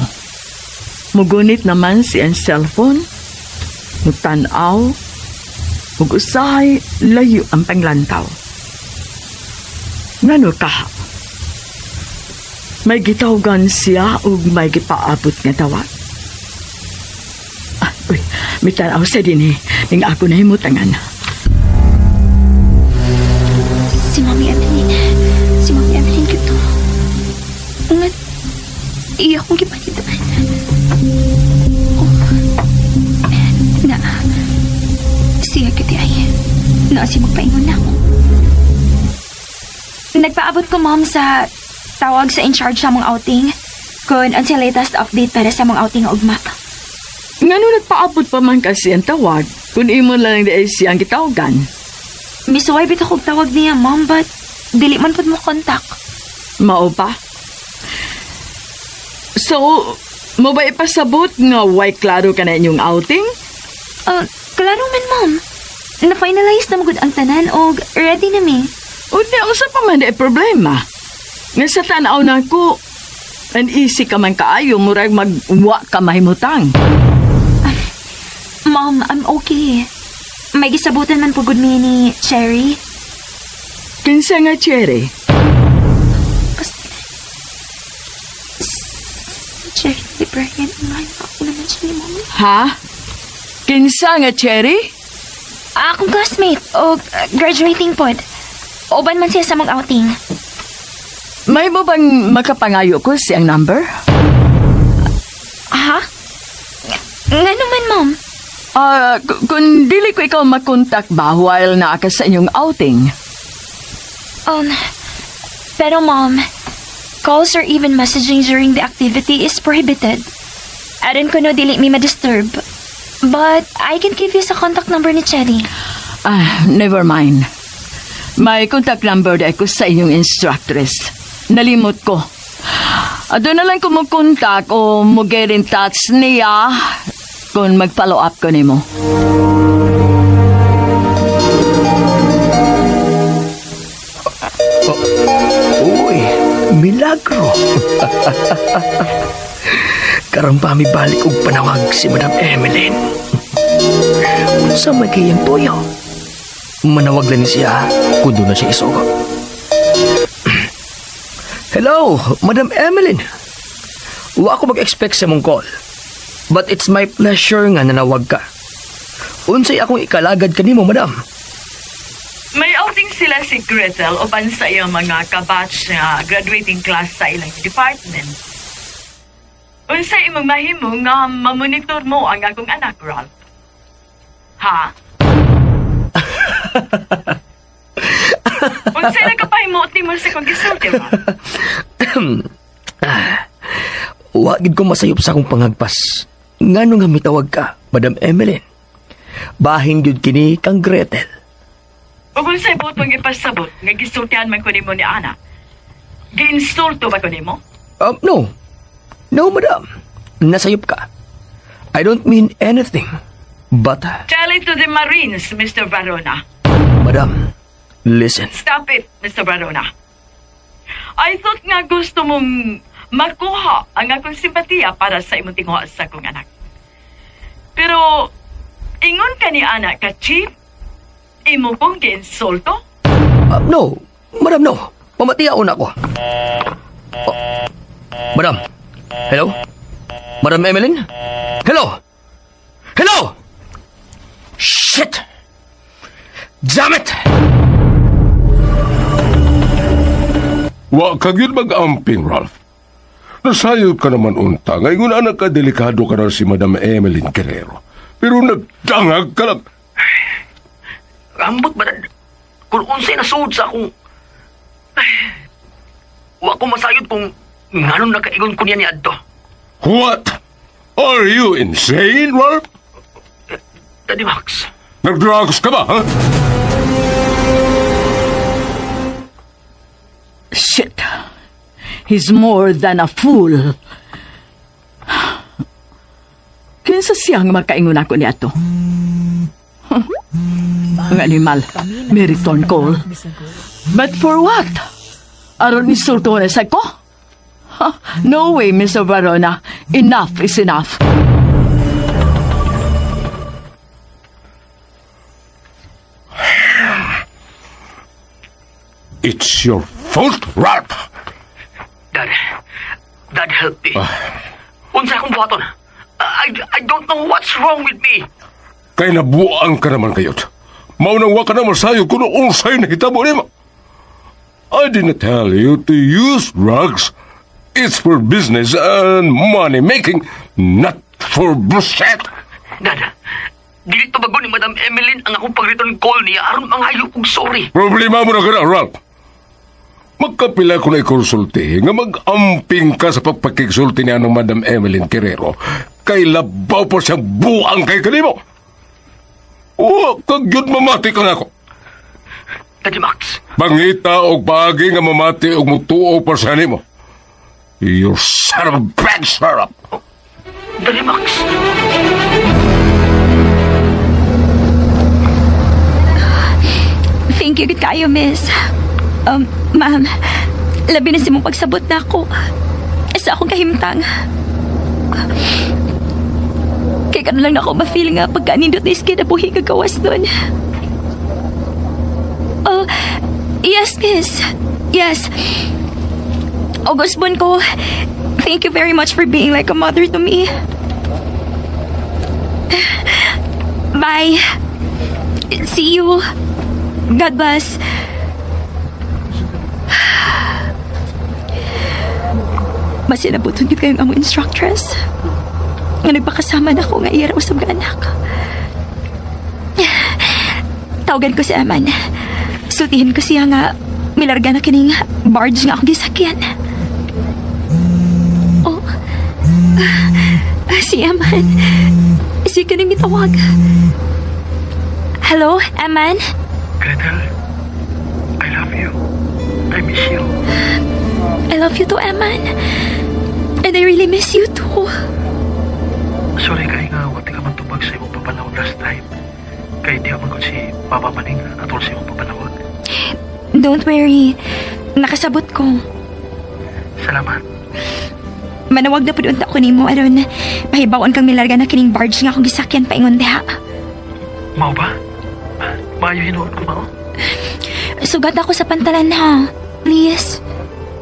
Mugunit naman siyang cellphone. Mutanaw. Mugusahay layo ang panglantaw. Ngano ka? May gitawgan siya o may gipaabot nga tawag. Uy, may tanaw sa din eh. Ning ako na himutangan. Si Mami Evelyn kito. Ungat, iya kong gipanitaan. Siya kiti ay naasi magpaingon na ako. Nagpaabot ko, Mom, sa tawag sa in-charge sa mong outing kung ang latest update para sa mong outing nga ugma. Ngano nagpaabot pa man kasi ang tawag kung imo lang di ay siyang gitawagan? Misuway bito kong tawag niya, Mom, but dili man po mo kontak. Mao pa? So, mo ba ipasabot nga way klaro ka na inyong outing? Klaro man, Mom. Na-finalize na magod ang tanan o ready na mi. O di, ang sa pa man di problema. Nga sa tanaw na ko, an easy ka man kaayo, murag magwa ka mahimutang. Mom, I'm okay. May gisabutan man po good mi ni Cherry. Kinsa nga Cherry? Cherry Librarian, ako naman siya ni Mom. Ha? Kinsa nga Cherry? Akong classmate o graduating pod. Uban man siya sa mong outing. May mo bang makapangayo ko siyang number? Ha? Nga naman, Mom? Kung dili ko ikaw makontak ba while naa ka sa inyong outing? Pero Mom, calls or even messaging during the activity is prohibited. Aron ko no dili mi ma-disturb. But I can give you sa contact number ni Cherry. Never mind. May contact number da ko sa inyong instructress. Nalimot ko. Doon na lang ko mag-contact o mag-get in touch niya kung mag-follow up ko nimo. Uy, milagro. Karon pa mi balik og panawag si Madam Emeline. Unsa may kayang tuyo? Manawag lang siya kung doon na siya isugo. Hello, Madam Emeline. Wa ako mag-expect sa mong call. But it's my pleasure nga nanawag ka. Unsay akong ikalagad kanimo, Madam? May outing sila si Gretel uban sa iyang mga kabatch nga graduating class sa ilang department. Unsay imong mahimo nga mamonitor mo ang akong anak, Ralph? Ha? Unsay nagkapahimot nimo sa kong gisulti, Ralph? Wagid ko masayop sa akong pangagpas. Ngano nga mitawag ka, Madam Emeline? Bahin gyud kini kang Gretel. Ug unsay buot mong ipasabot nga gisultihan man ko nimo ni Ana? Giinsulto ba ko nimo? No. No, Madam. Nasayop ka. I don't mean anything. But... Tell it to the Marines, Mr. Varona. Madam, listen. Stop it, Mr. Varona. I thought nga gusto mong makuha ang akong simpatiya para sa imong tinguha sa akong anak. Pero, ingon ka ni Ana ka, Chief? Imo kong giinsulto? No. Madam, no. Mamatiyaon ako. Madam. Hello? Madam Emeline? Hello? Hello? Shit! Damn it! Wa ka gyud mag-amping, Ralph. Nasayod ka naman unta. Ngayon anak ka, delikado ka na si Madam Emeline Guerrero. Pero nagdangag ka lang. Ambot ba? Kung unsay nasuod sa akong... Wa ko masayod kung nganong nakaigon ko niya ni Adto. What? Are you insane, Ralph? Daddy Max. Nag-drugs ka ba, ha? Shit. He's more than a fool. Kinsa siyang makaingon ako ni Ato? Ang animal, may return call. But for what? Aron isulto na sa ko? No way, Mr. Varona. Enough is enough. It's your fault, Ralph. Dad, help me. Unsa akong buhaton? I don't know what's wrong with me. Kay nabuang ka naman kayot. Maunang wa ka naman sayo kung unsay nahitabo nimo. I didn't tell you to use drugs. It's for business and money making, not for bullshit. Dad, dili to bago ni Madam Emeline ang akong pag-return call niya aron mangayo kong sorry. Problema mo na ka na, Ralph. Magkapila ko na ikonsulti nga mag-amping ka sa pagpakiksulti niya ng Madam Emeline Guerrero kay labaw po siyang buang kay kanimo. O, kagyod mamati ka na ako. Daddy Max. Bangita o bagay nga mamati o mutuo pa sa nimo. You son of a bad syrup. Daddy Max. Thank you kayo, miss. Ma'am, labi na si mong pagsabot na ako sa akong kahimtang. Kaya ka na lang ako ma-feel nga pagka-nindot na iski na buhi kagawas doon. Oh, yes, miss. Yes. August Bon ko, thank you very much for being like a mother to me. Bye. See you. God bless. Mas sinabuton yun kayong among instructress. Nga nagpakasama na ako nga iyara usab nga anak. Tawagan ko si Aman. Sultihin ko siya nga milarga na kining barge nga akong gisakyan. Oh. Si Aman. Si ka nang mitawag. Hello, Aman? Gretel, I love you. I miss you. I love you too, Aman. And I really miss you too. Sorry kay nga, wati ka man tubag sa imong papanawag last time. Kay di ako magod si Papa Maning atol sa imong papanawag. Don't worry. Nakasabot ko. Salamat. Manawag na po doon ko nimo aron pahibawan kang milarga na kining barge nga akong gisakyan paingon diha. Mao ba? Maayo hinuon ko mao. Sugat ako sa pantalan ha. Please.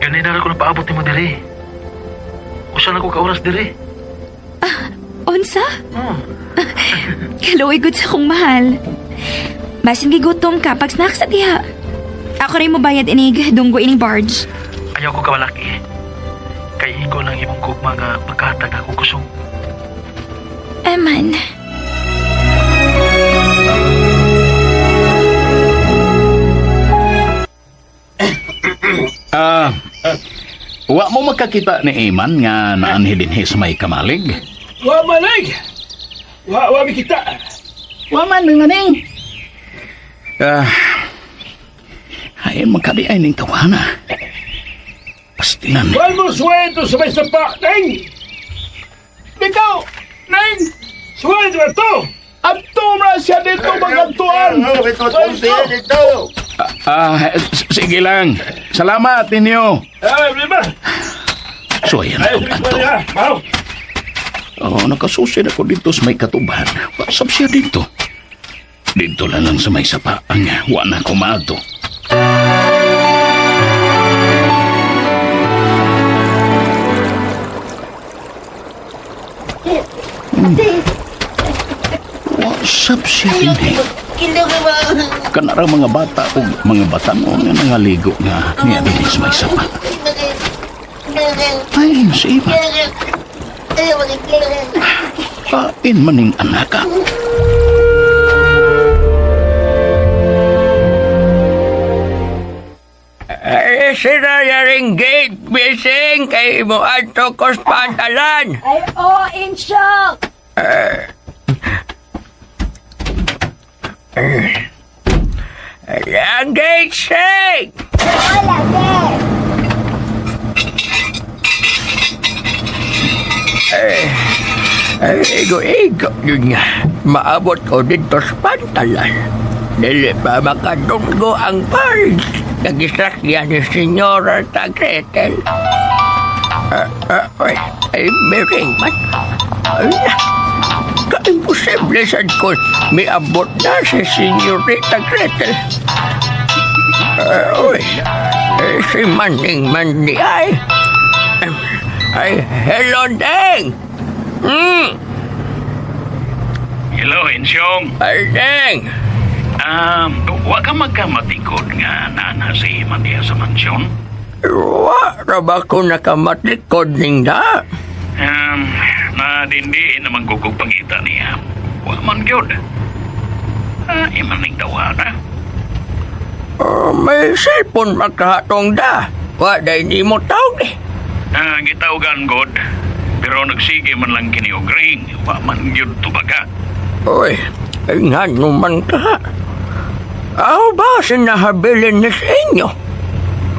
Ganun na ako napaabot ni mo diri. Usa na ko ka oras diri. Unsa? Kaluoy good sa akong mahal. Basin gigutom ka pag snacks sa diha. Ako rin mo bayad inig dunggo ining barge. Ayaw ko kawalaki. Kay iko lang imong gugma nga pagkatag ako kusong. Eman. Wa mo magkakita ni Eman nga naanhidinhi sa may kamalig? Wa malig! Wa mikita! Wa man, Maning! Ayon magkadiay ning tawana. Pastilan. Wal mo suwento sa may sapa, Neng! Ikaw, Neng! Suwento na to! Abto na siya dito magantuan! Dito! Sige lang. Salamat ninyo. Lima! So, ayan ako ato. Nakasusin ako dito sa may katuban. Pasab siya dito. Dito lang sa may sapa ang wana ko maato. Wasap siya din. Kanarang mga bata o mga batanon nga nangaligo nga niya din sa may sapa. Ay, si Ivan. Kain maning anak ka. Sira yaring gate, bising kay mo ato kos pantalan. Ay, Insyok! Ang gate, sing! Ego, yun nga. Maabot ko dito sa pantalan. Dili pa makadunggo ang paris. Nagisakyan ni Senyora Gretel. Ay, mering man. Ay, ka-imposible sad ko. May abot na si Senyorita Gretel. Si Maning Mandi ay. Ay, hello, Deng! Hello, Insyong. Ay, Deng! Wa ka magkamatikod nga nana si Iman diya sa mansyon? Wa, ba ko nakamatikod ning da? Nadindi naman gugog pangita niya. Wa man gyud. Iman ning dawana. May cellphone makahatong da. Wa, day ni mo tawag eh. Gitawgan god. Pero nagsige man lang kini og ring. Wa man gyud tubaga. Uy, ay nga naman ka. Aw ba sinahabilin na sa inyo?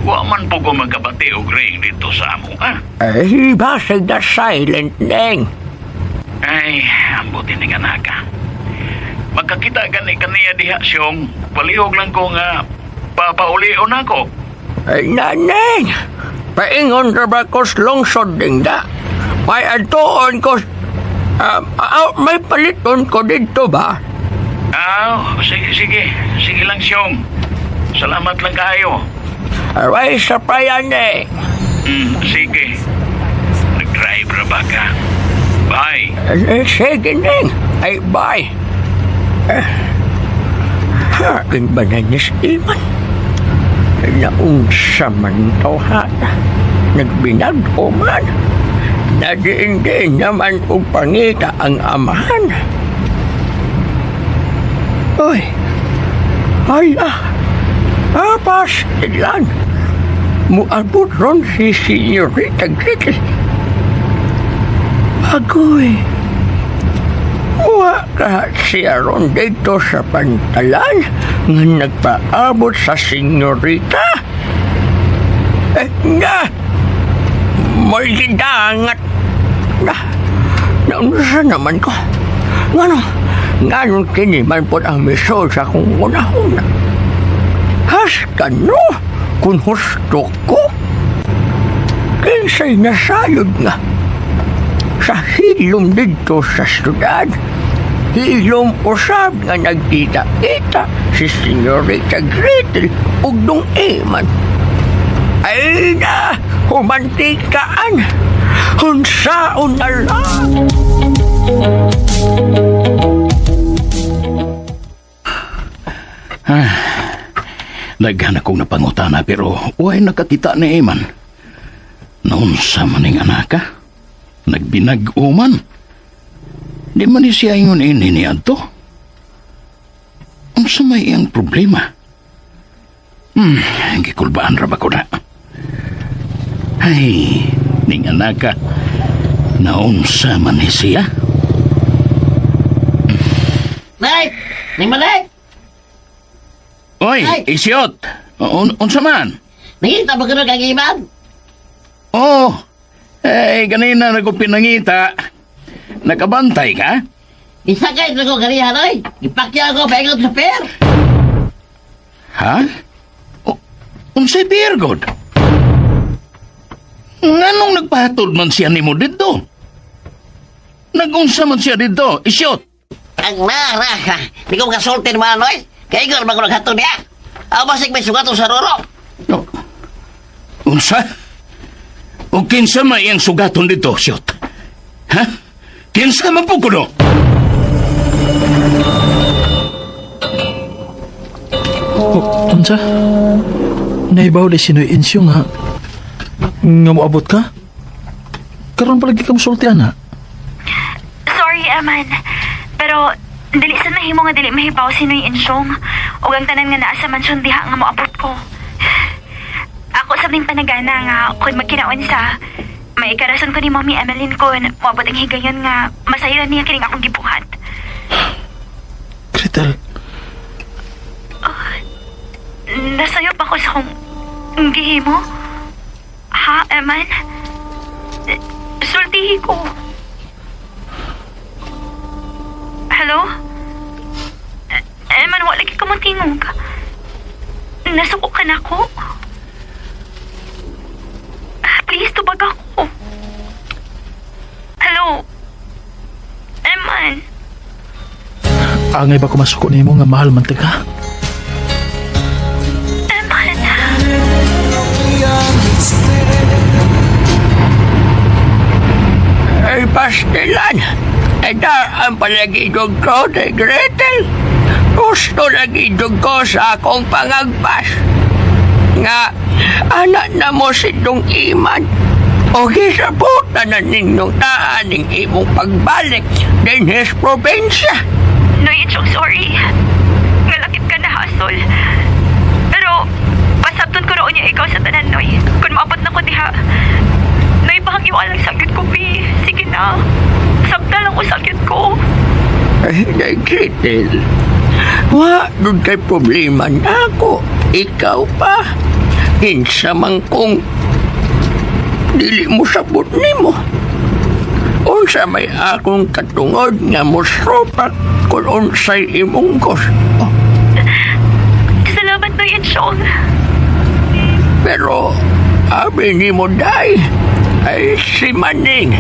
Wa man po ko magkabati og ring dito sa amo, Ay, basig na silent, Neng. Ay, buti ni nga naka. Magkakita gani kaniya diha siyong. Palihog lang ko nga papaulion ako. Ay, Neng. Paingon na ba ko lungsod ding da? May atoon ko. May paliton ko dito ba? Sige. Sige lang siyong. Salamat lang kayo. Aray, sa payan eh. Sige. Nag-drive na ba ka? Bye. Sige, Neng. Ay, bye. Hakin ba na niya si Iman? Naunsa man tawhana. Nagbinag o man. Nadiin-diin naman o pangita ang amahan. Uy. Ay, pas ilan. Muabot ron si Senyorita Gretel. Agoy. Wa ka siya ron dito sa pantalan nga nagpaabot sa Senyorita. Nga. May gidangat. unsa naman ko? Ngayon kini man po ang misol sa kong una-una. Hasta no, kung husto ko, kinsay nasayod nga. Sa hilom dito sa syudad, hilom usab nga nagkita-kita si Senyorita Gretel ug Dong Eman. Ay na, humantikaan, hunsaon na lang. Daghan akong napangutana pero uway nakakita ni Eman. Naunsa man ning anaka? Nagbinag-uman? Di man ni siya ingon ini ni Adto? Unsa may iyang problema? Gikulbaan ra ba ko na? Ay, ning anaka, naunsa man ni siya? Nay! Ning Manay! Oy, isyot! Unsa man? Nangita ba ka na kang Iman? Oh, ganina na ko pinangita. Nakabantay ka? Isakay na ko ganihan, oy! Ipakya ko, baingot sa pier! Ha? Unsay pier, God? Nganong nagpahatod man siya ni mo dito? Nagunsa man siya dito, isyot! Ang nara, di ko makasultin mga anoy. Kaya igor ba ko naghatod niya? Ako basig may sugatong sa roro. No. Unsa? O kinsa may ang sugaton dito, isyot? Ha? Kinsa man po ko no? Unsa? Naibaw di sinoy insyo nga moabot ka? Karon palagi ka musulti, ana. Sorry, Eman. Pero dili sa nahimo nga dili mahibaw sinoy insyong ug ang tanan nga naa sa mansyon diha nga moabot ko. Ako sa ning panagana nga kun magkinaon sa may karason ko ni Mommy Emeline kun moabot ang higayon nga masayran niya kining akong gibuhat. Gretel. Nasayop ako sa kong gihimo? Ha, Eman? Sultihi ko. Hello? Eman, wala ka matingog. Nasuko ka na ko? Please, tubag ako. Hello? Eman? Angay ba kumasuko ni mo nga mahal man ka? Eman? Ay, pastilan. Eda ang palagidog ko ni Gretel. Gusto nagidog ko sa akong pangagpas. Nga, anak na mo si Dong Iman. O gisabutan na ninyong taaning imong pagbalik din his probinsya. Noy, Chong, sorry. Ngalakit ka na hasol. Pero, pasabton ko roon niya ikaw sa tanan, Noy. Kung maabot na ko diha. Noy, pahangyo lang sakit ko, Pi. Sige na. Sabta lang ko sakit ko. Ay, Gretel. Doon kay problema na ako. Ikaw pa. Kinsa man kong dili mo sabot ni mo. Unsa may akong katungod nga mosopak kung unsay imong gusto. Salamat, Noy and Chong. Pero, abi ni mo, Day, ay si Maning,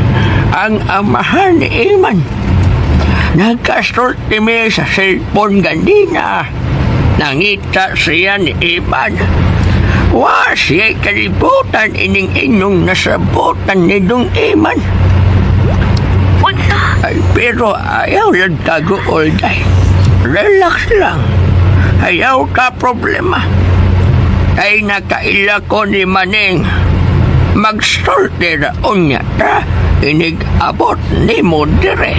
ang amahan ni Iman. Nagkasorti mi sa cellphone ganina. Nangita siya ni Iman. Wa siya'y kalibutan ining inyong nasabutan ni Dong Iman. Unsa? Ay, pero ayaw lang taguol, Day. Relax lang. Ayaw ka problema. Ay nakaila ko ni Maning. Magsorte raon niya ta. Inig-abot ni mo dire.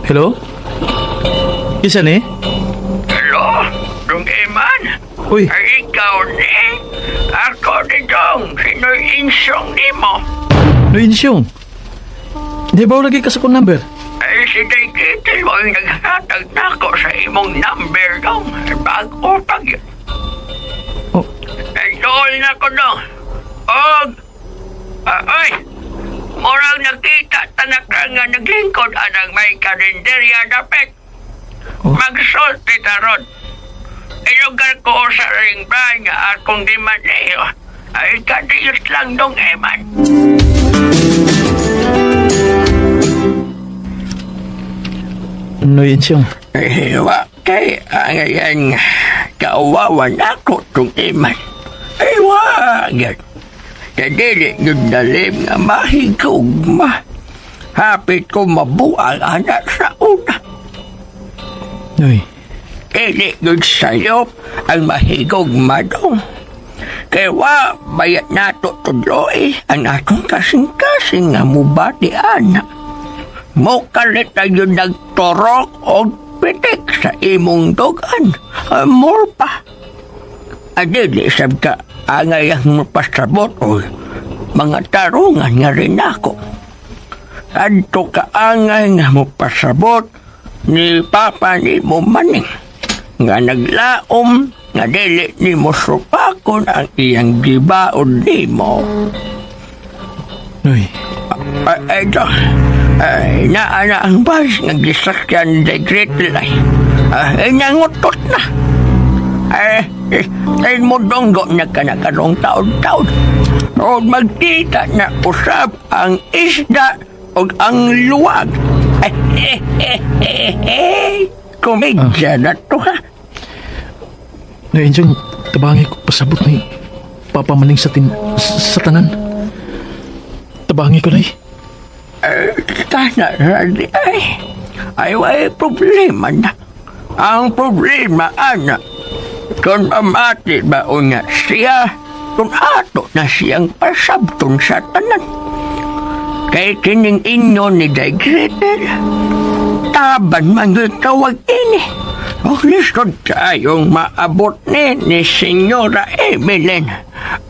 Hello? Isa ni? Hello? Dong Iman? Uy. Ay ikaw ni? Ako ni Dong. Sino'y insong ni mo? No, Insyong. Di ba lagi ka sa kong number? Ay si Day mo yung naghatag na ako sa imong number dong. Bago pag yun. Oh. Nagdool na ko dong. Og, ay, murang nakita tanak nga naglingkod anang may karinderya dapet. Magsulti tarot. Ilugar ko sa ring brand nga akong di maneho. Ay kadiyos lang dong eman. No, Insyong. Wa kay ngayon kawawan ako tong eman. Ay wagad. Kadili yung dalim nga mahigugma. Hapit ko mabuang anak sa una. Noy. Dili yung sayop ang mahigugma dong. Kaya wa bayat nato tudloy ang atong kasing-kasing nga mubati anak. Mo kalit na yun nagtorok o pitik sa imong dugan. More pa. Adili sab ka angay ang pasabot o mga tarungan nga rin ako. Adto ka angay nga mo pasabot ni Papa ni mo maning. Nga naglaom nga dili ni mo supakon ang iyang gibaon ni mo. Noy. Ito. Naana ang bas nga gisakyan ni Gretel ay. Nangutot na. Ay mo donggo na ka na karong taon-taon. O magkita na usap ang isda o ang luwag. Komedya na to ha. Noy, Insyong, tabangi ko pasabot ni Papa Maling sa tanan. Tabangi ko, Noy. Tana, Randy, ay may problema na. Ang problema, anak, kung pamati ba o nga siya, kung ato na siyang pasabton sa tanan. Kay kining inyo ni Day Gretel, taban man yung tawag ini. O lisod tayong maabot ni Senyora Evelyn.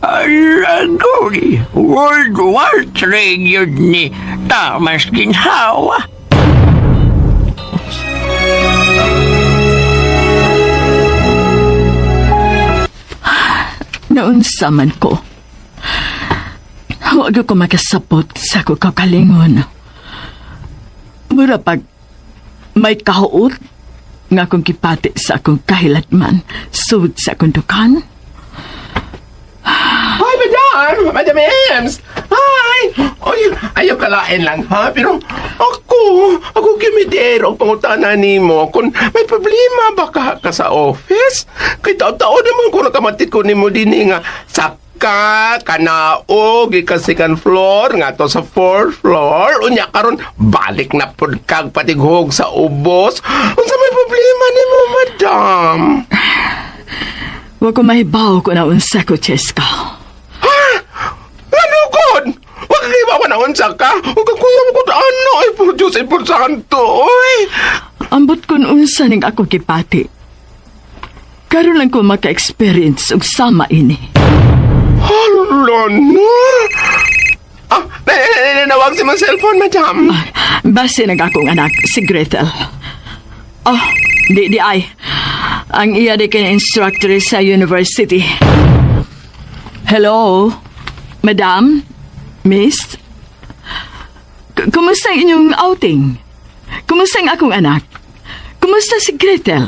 Alaguri, World War III yun ni Thomas Ginhawa. Naunsa man ko. Huwag ko makasapot sa ko kakalingon. Mura pag may kahuot nga akong kipati sa akong kahilatman sud sa akong dukan. Hi, Madam Ems! Hi! Oy, ayaw kalain lang, ha? Pero ako kimidero pangutana ni mo kung may problema ba ka sa office? Kaya tao-tao naman kung nakamatit ko ni mo din nga saka, kanao, gikan second floor, nga to sa 4th floor, unya karon balik na pudkag patighog sa ubos. Unsa may problema ni mo, madam? Wa ko mahibaw ko na unsa ko, Cheska. Ha? Ano kon? Wa ka kibaw ko na unsa ka? Huwag ka kuya mo ko ano? Ay, po Diyos, ay po santo, oy. Ambot kun unsa ning ako kipati. Karon lang ko maka-experience og sama ini. Hala na. Nawag si mga cellphone, madam. Base nag akong anak, si Gretel. Di ay. Ang iya di kay instructor sa university. Hello, madam, miss. Kumusta inyong outing? Kumusta ang akong anak? Kumusta si Gretel?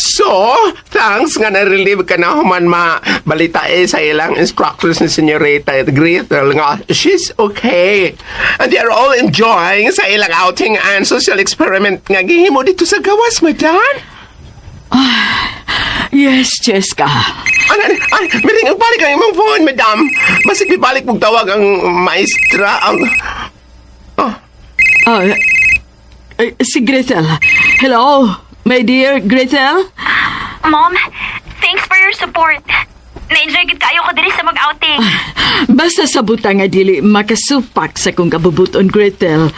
So, thanks nga na-relieve ka na human mabalita sa ilang instructors ni Senorita Gretel nga she's okay. And they are all enjoying sa ilang outing and social experiment nga gihimo dito sa gawas, madam. Yes, Cheska. Miring, balik ang imong phone, madam. Basig bibalik mong tawag ang maestra. Si Gretel. Hello, my dear Gretel. Mom, thanks for your support. Na-enjoy gid kayo ko diri sa mag-outing. Basta sa buta nga dili makasupak sa kong kabubuton, Gretel.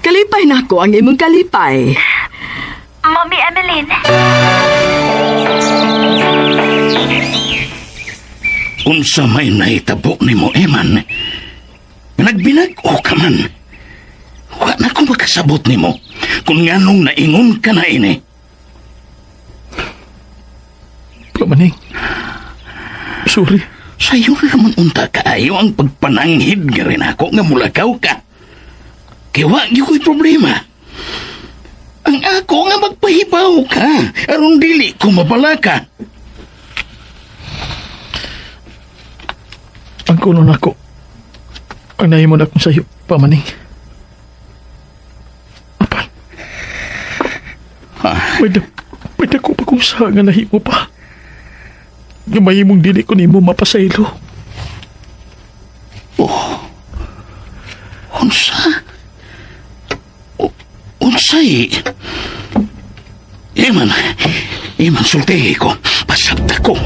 Kalipay na ako ang imong kalipay. Mommy Emeline. Unsa may nahitabo nimo, Eman? Nagbinag-o ka man. Wa na ko makasabot nimo kung nganong naingon ka na ini. Pamaning, sorry. Sa'yo naman unta kaayo ang pagpananghid nga rin ako nga mulakaw ka. Kaya wag ko'y problema. Ang ako nga magpahibaw ka, aron dili ko mabala ka. Ang kuno nako, ang nahimo na akong sa'yo, Pamaning. Apan, may dako pa kung saan nga nahimo pa. Nga mahimong dili ko nimo mapasaylo. Oh, unsay? Eman, sultihi ko, pasabta ko.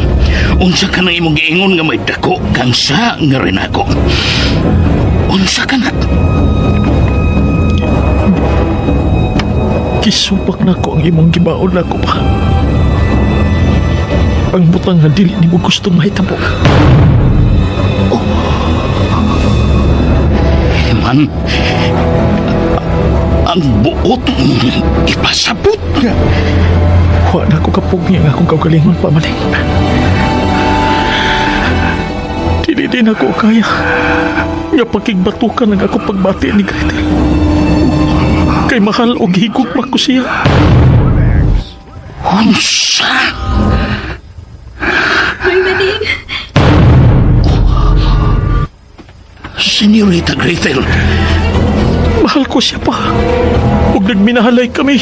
Unsa ka na imong giingon nga may dako kang sa nga rin ako. Unsa ka na? Kisupak na ko ang imong gibaon na ko pa. Ang butang nga dili ni mo gustong mahitabo. Oh. Eman, ang buot ipasabot nga. Wa na ko kapugni nga akong kaugalingon, Pamaning. Dili din ako kaya nga pakigbatukan ang ako pagbati ni Gretel. Kay mahal o higog pa ko siya. Unsa? May maning. Senyorita Gretel. Mahal ko siya pa. Huwag nagminahalay kami.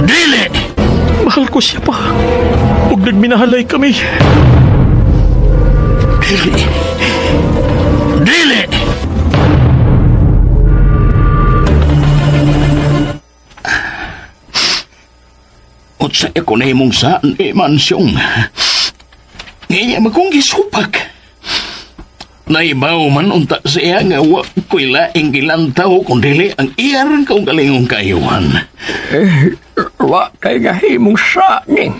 Dili! Mahal ko siya pa. Huwag nagminahalay kami. Dili! Utsa ako na imong saan mansyong. Ngayon magkong gisupak. Naibaw man unta siya nga wa ko'y laing gilantaw kung dili ang iyaran kaong galingong kayuhan. Wa kay nahimong sa ning.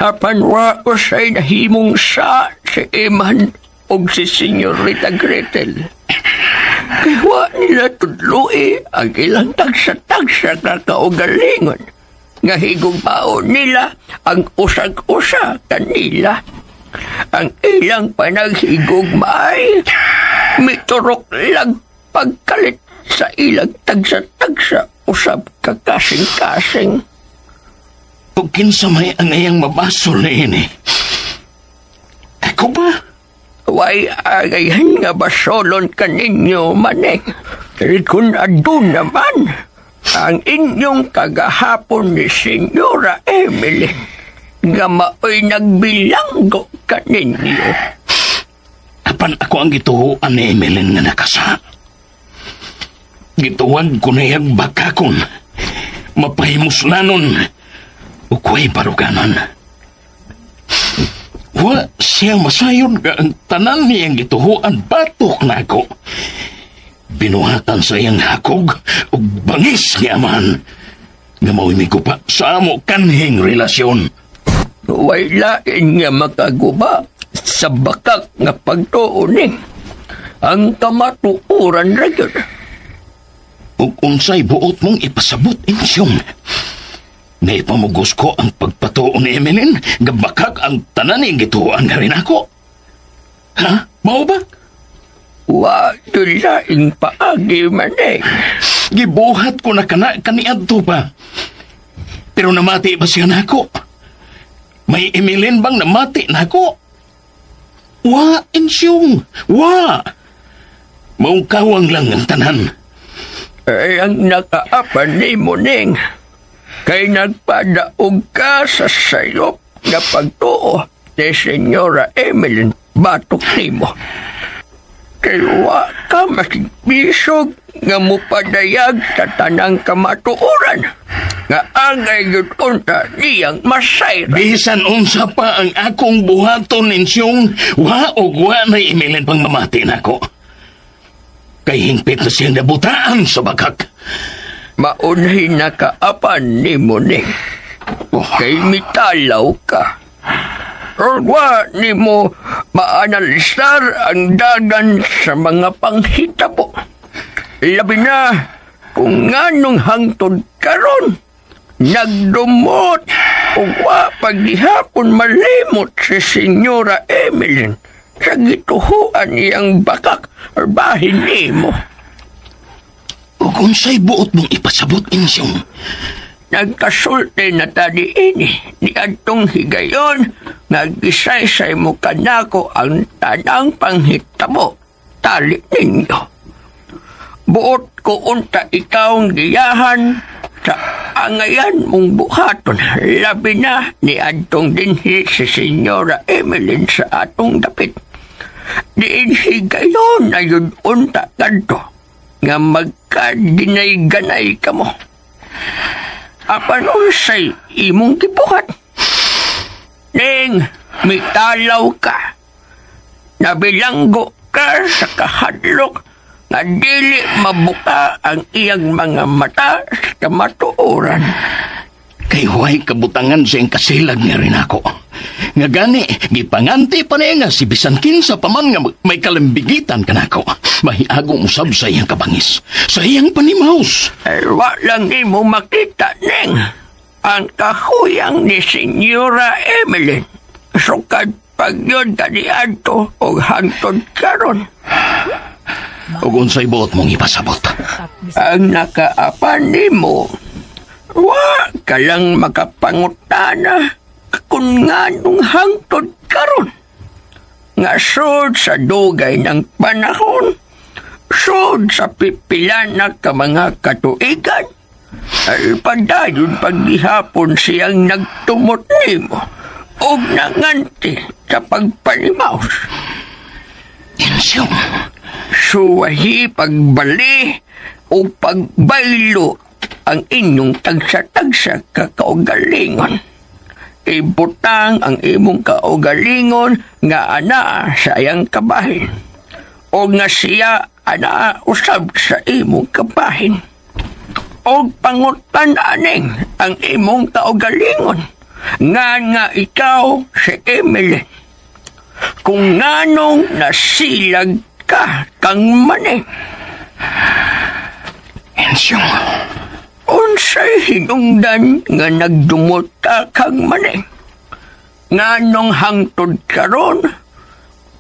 Apan wa ko sa'y nahimong sa si Eman o si Senyorita Gretel. Kaya wa nila tudloi ang ilang tagsa-tagsa na kaugalingon. Nga higong baon nila ang usag-usa kanila. Ang ilang panaghigugmay, miturok lang pagkalit sa ilang tagsa-tagsa usab kakasing-kasing. Kung kinsamay ang ayang mabasol na ini, ako ba? Way agayan nga basolon kaninyo maneng. Kung adun naman, ang inyong kagahapon ni Senyora Emily nga mao'y nagbilanggo kaninyo. Apan ako ang gituhuan ni Emeline nga nakasa. Gituwag ko na yung bakakon, mapahimuslanon, ukway baruganan. Wa siya masayod nga ang tanan niyang gituhuan batok na ako. Binuhatan sa iyang hakog o bangis niya man nga mawimig ko pa sa amo kanhing relasyon. Way lain nga makaguba sa bakak nga pagtuuning ang kamatuuran ra gyud. Ug unsay buot mong ipasabot insyong. Naipamugos ko ang pagpatuon ni Emeline nga bakak ang tanan ning gituan nga rin ako. Ha? Mao ba? Wa laing paagi maneng. Gibuhat ko na kaniadto pa. Pero namati ba siya nako? May Emeline bang namati nako? Wa, insyong. Wa. Maungkawang lang ang tanan. Ay, ang nakaapan ni Muning. Kay nagpadaog ka sa sayop na pagtuo ni Senyora Emeline batok nimo. Kay wa ka makigbisog nga mupadayag sa tanang kamatuoran nga angay yun unta niyang masayra. Bisan unsa pa ang akong buhaton ninsyong wa o wa na Emeline pang mamati nako. Kay hingpit na siyang nabutaan sa bakak. Maunhin na kaapan ni Muning. Kay mitalaw ka. Wa ni mo maanalisar ang dagan sa mga panghitabo. Labi na kung nganong hangtod karon nagdumot o wa paghihapon malimot si Senyora Emeline sa gituhuan niyang bakak or bahin nimo. O kung sa'y buot mong ipasabot, Insyong? Nagkasulti na tadi ini ni adtong higayon nagisay-say mo kanako ang tanang panghitabo tali ninyo. Buot ko unta ikaw ang giyahan sa angayan mong buhaton, labi na ni adtong dinhi si Senyora Emeline sa atong dapit. Diin higayon na yun unta kanto nga magkadinay-ganay ka mo. Apan unsay imong gibuhat? Ning, mitalaw ka. Nabilanggo ka sa kahadlok nga dili mabuka ang iyang mga mata sa kamatuoran. Kay huway kabutangan siyang kasilag nga rin ako. Nga gani, gipanganti pa niya nga si bisan kinsa pa man nga may kalambigitan ka na ako. Mahiagong usab sa iyang kabangis, sa iyang panimaos. Wa lang imo makita, Neng. Ang kahuyang ni Senyora Emeline. Sukad pagyod ka ni Adto o hangtod karon. O kung sa'y buot mong ipasabot. Ang nakaapan ni mo, wa ka lang makapangutana kung nga nung hangtod karon. Nga sud sa dugay ng panahon, sud sa pipilan na ka mga katuigan, ay padayon paghihapon siyang nagtumot nimo o nanganti sa pagpanimaos. Insyong, suwahi pagbali o pagbaylo ang inyong tagsa-tagsa kakaugalingon. Ibutang ang imong kaugalingon nga ana sa iyang kabahin o nga siya ana usab sa imong kabahin. O pangutan aning ang imong kaugalingon nga ikaw si Emeline. Kung nganong nasilag ka kang maning. Insyong, unsay hinungdan nga nagdumot ka kang maning. Nganong hangtod karon,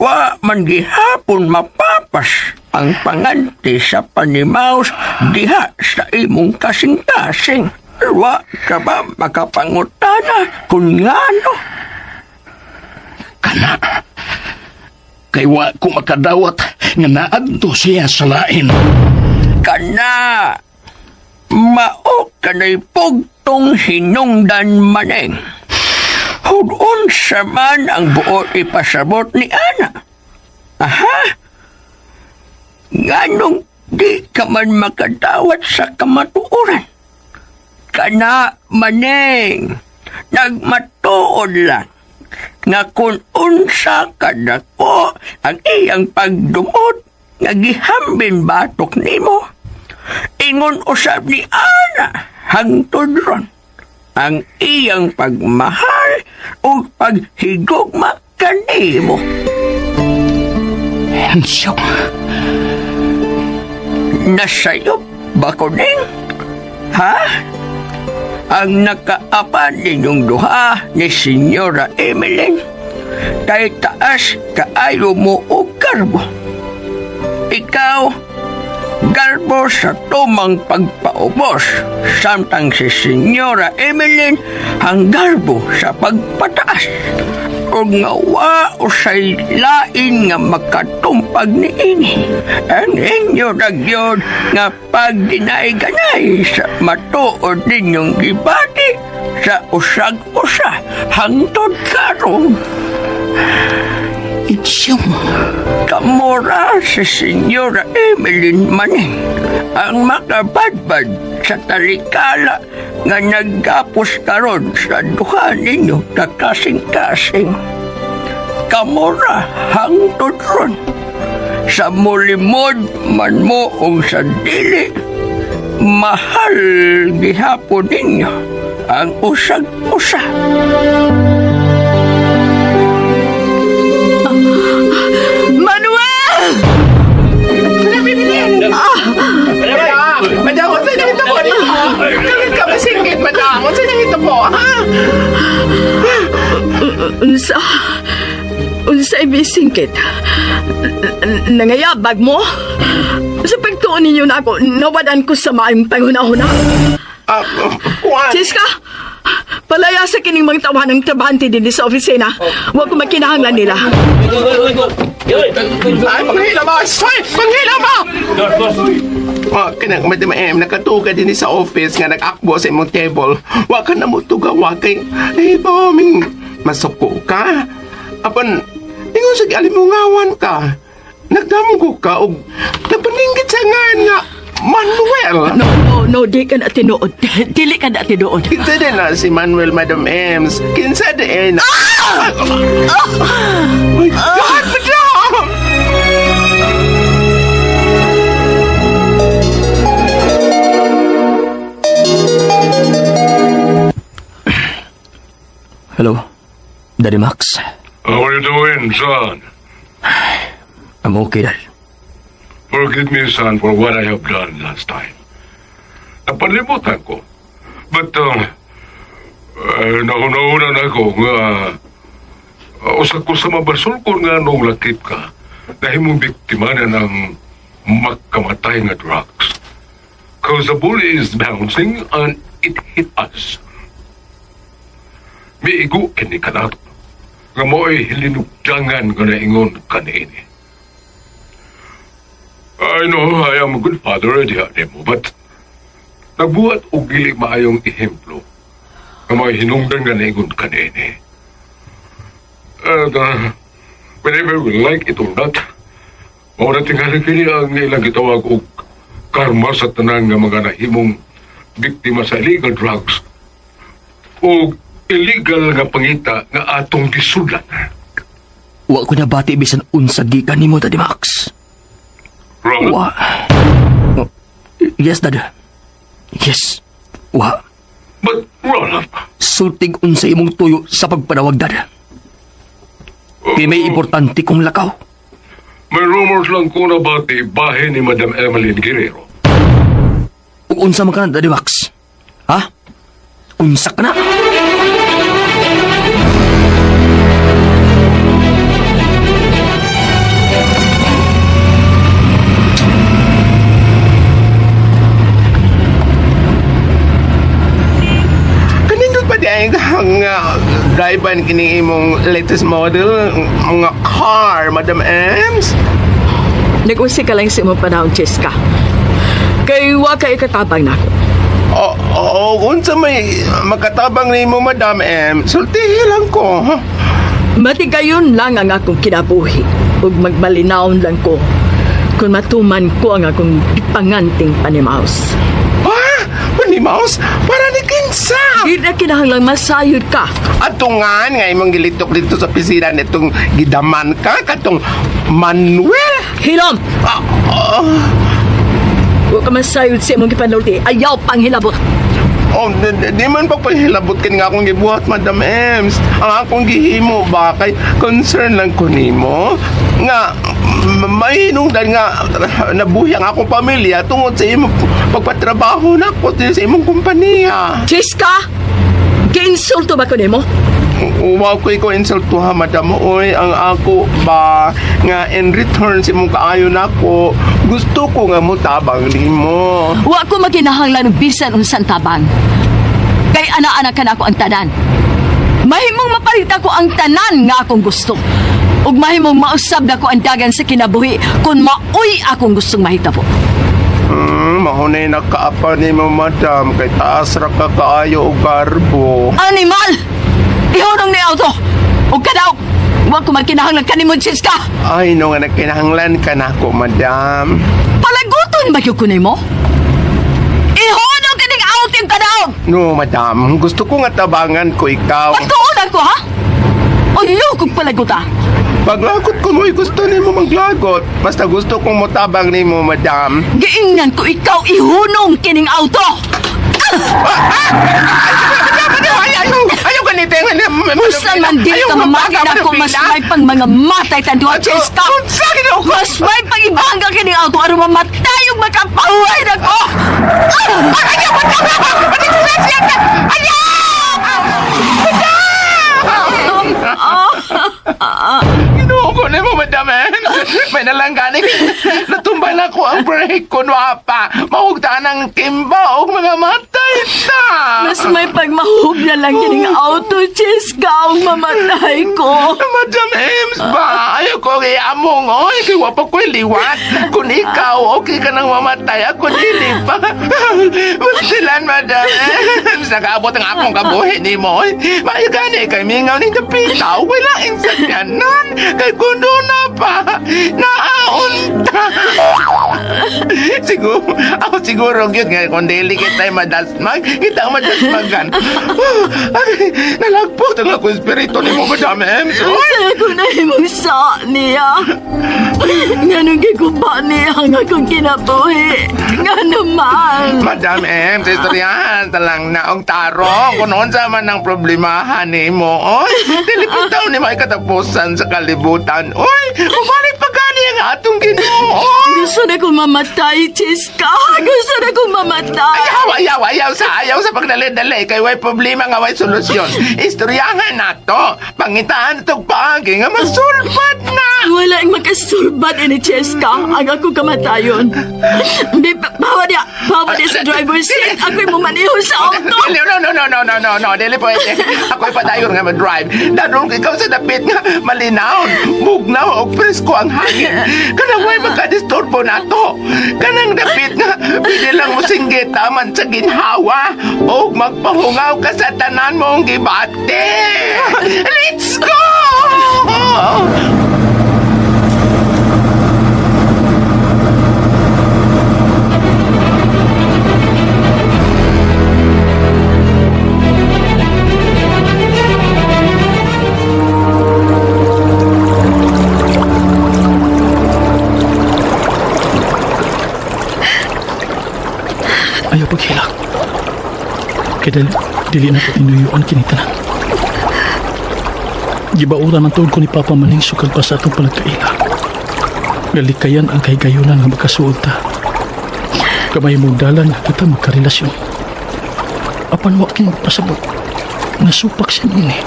wa man gihapon mapapas ang panganti sa panimaos diha sa imong kasing-kasing. Wa ka ba makapangutana kung ngano? Kana, kay wa ko makadawat nga naadto siya sa lain. Kana, mao kanay pugtong hinungdan maning. Hudon sa man ang buot ipasabot ni Ana. Aha? Nganong di ka man makadawat sa kamatuoran? Kana maning, nagmatuod lang nga kung unsa kadako ang iyang pagdumot nga gihambin batok nimo. Ingon usab ni Ana hangtod ron ang iyang pagmahal o paghigugma kanimo. Insyong, nasayop ba ko ning? Ha? Ang nakaapan ninyong duha ni Senyora Emeline, kay taas kaayo mo o garbo. Ikaw, garbo sa tumang pagpaubos, samtang si Senyora Emeline ang garbo sa pagpataas. O nga wa o say lain nga makatumpag ni ini. Ang inyo nagyod nga pagdinay-ganay sa matuod ninyong gibati sa usag-usa hangtod karon. Insyong, kamura si Senyora Emeline maning ang makabadbad sa talikala nga naggapos karon sa duha ninyo kakasing-kasing. Kamura hangtod ron sa mulimod man mo o sa dili, mahal gihapon ninyo ang usag-usa. Manuel! Madam, what's na ito po? Galit ka masingkit, madam. What's na ito po, ha? Unsa ibisingkit? Nangayabag mo? Sa pagtuon ninyo na ako, nawadan ko sa maayong panghuna-huna. Juan! Siska, palaya sa kining mga tawa ng trabahante din sa opisina. Huwag ko makinahanglan nila. Ay, panghila mo! Soy! Panghila mo! Kanang Madam M, nakatuga din sa office nga nag-akbo sa imong table. Huwag ka na mo tugawa kay... Ay, boming masuko ka. Apan, ingon sa alimungawan ka. Nagdamgo ka o napaningkit sa nga Manuel. No, di ka na tinuod. Dili ka na tinuod. Kinsa din na si Manuel, Madam Ems. Kinsa din na... My God, Madam! Hello, Daddy Max. How are you doing, son? I'm okay, Dad. Forgive me, son, for what I have done last time. Napalimutan ko. But, nauna na ako nga usa ko sa mabasul ko nga nung lakip ka dahil mong biktima na ng makamatay nga drugs. Cause the bully is bouncing and it hit us. Miigo kini kanak nga mo'y hilinugdangan nga naingon kanini. I know I am a good father, mo, but nagbuhat og dili maayong ehemplo nga may hinungdan nga naingon kanini. And whether we like it or not, mao na tingali kini ang ilang gitawag og karma sa tanan nga mga nahimong biktima sa illegal drugs o illegal nga pangita nga atong gisudan. Wa ko na bati bisan unsa gikan nimo, Daddy Max. Ron? Wa. Oh, yes, Dad. Yes. Wa. But, Ron? Sultig unsa imong tuyo sa pagpanawag, Dad. May importante kong lakaw. May rumors lang ko na bati bahay ni Madam Emeline Guerrero. Ug unsa man ka na, Daddy Max? Ha? Unsa ka na? Ang drive-ban kini imong latest model mga car, Madam Ems. Nag-usi ka lang sa imong panahon, Cheska. Kay wa kay katabang na ako. Unsa may makatabang nimo, Madam Ems? Sultihi lang ko. Matigayon lang ang akong kinabuhi ug magmalinaon lang ko kung matuman ko ang akong ipanganting panimaos. Panimaos? Para ni kinsa? Di na kinahanglang masayod ka. Atungan nga imong gilitok dito sa pisina nitong gidaman ka katong Manuel. Hilom! Huwag ka masayod sa imong gipanulti. Ayaw pang hilabot. Di man pagpahilabot ka nga akong gibuhat, Madam Ems. Ang akong gihimo ba kay concern lang ko nimo nga mahinungdan nga nabuhi ang akong pamilya tungod sa imong pagpatrabaho na ko sa imong kumpanya. Cheska! Gi-insulto ba ko nimo? Huwag ko insulto ha, Madam. Oy, ang ako ba nga in return sa imong kaayo na ko, gusto ko nga mo tabang nimo. Huwag ko maginahanglan ng bisan unsan tabang. Kay ana-ana ka na ako ang tanan. Mahimong mapalita ko ang tanan nga akong gusto. Ug mahimong mausab na ko ang dagan sa kinabuhi kung maoy akong gustong mahitabo. Mahunay nakaapa ni mo, Madam, kay taas ra ka kaayo o garbo. Animal! Ihunong ni auto! Huwag ka daw! Huwag ko magkinahanglan ka ni Monsis ka! Ay, no nga nagkinahanglan ka na ako, Madam. Palaguton ba yung kunay mo? Ihunong ka ning outing ka daw! No, Madam. Gusto ko nga tabangan ko ikaw. Pagkaunan ko, ha? Ayaw kong palagutan. Paglagot ko mo'y gusto ni mo maglagot. Basta gusto kong motabang ni mo, Madam. Giingnan ko ikaw ihunong kining auto! Ayaw ganito. Usan man di ka mamagin ako, mas may pang mga matay tanduha, Cheska. Mas may pang ibangga ka ng auto, aron mamatay yung makapahuay na ko. Ayaw! Ginoo ko na mo, madam. May nalanggani. Natumbay na ko ang brake ko, pa. Mahugtaan ang timba o mga matay ta. Mas may pagmahug na lang kining auto, Cheska, ang mamatay ko. Madam Ems ba? Ayaw ko iamong, oy. Kaya pa ko'y liwat. Kung ikaw, okay ka nang mamatay. Ako dili pa. Masilan, Madam Ems. Nakaabot ang akong kabuhi ni mo. May gani kay mingaw ni Dapitaw. Wala insakyanan. Kay kundo na pa. Naaunta. Siguro yun nga. Kung dili kita'y madasmag, kita madasmagan. Ay, nalagpot ang ako espiritu ni mo, Madam Ems. Saya ko na imong sa niya. Nga nung giguba niya ang akong kinabuhi. Nga naman. Madam Ems, istoryahan talang naong tarong. Kung noon sa man ang problemahan ni mo, oy, dilipitaw ni may katapusan sa kalibutan. Oy, mabalik pa gani ang atong Ginoo. Gusto na kong mamatay, Cheska. Gusto na kong mamatay. Ayaw sa pagdali-dali. Kay way problema nga way solusyon. Istoryahan na to. Pangitaan itong pagi nga masulbat na. Wala ang makasulbat ini, Cheska. Ang ako kamatayon. Bawa niya sa driver's seat. Ako'y mumaniho sa auto. No. Dili pwede. Ako'y padayon nga ma-drive. Dadong ikaw sa dapit nga malinawon. Bugnaw o presko ang hangin. Kanang way magkadisturbo na to. Kanang dapit nga pwede lang mo singgit taman sa ginhawa o magpahungaw ka sa tanan mong gibate. Let's go! Ayaw paghilak. Kaya dili na ko tinuyuan kinitanan. Gibauran ang tuod ko ni Papa Maning sukad pa sa atong panagkaila. Galikayan ang kahigayunan nga makasuod ta. Kamay mong dalan nga kita magkarelasyon. Apan waking pasabot. Nasupak siya ini.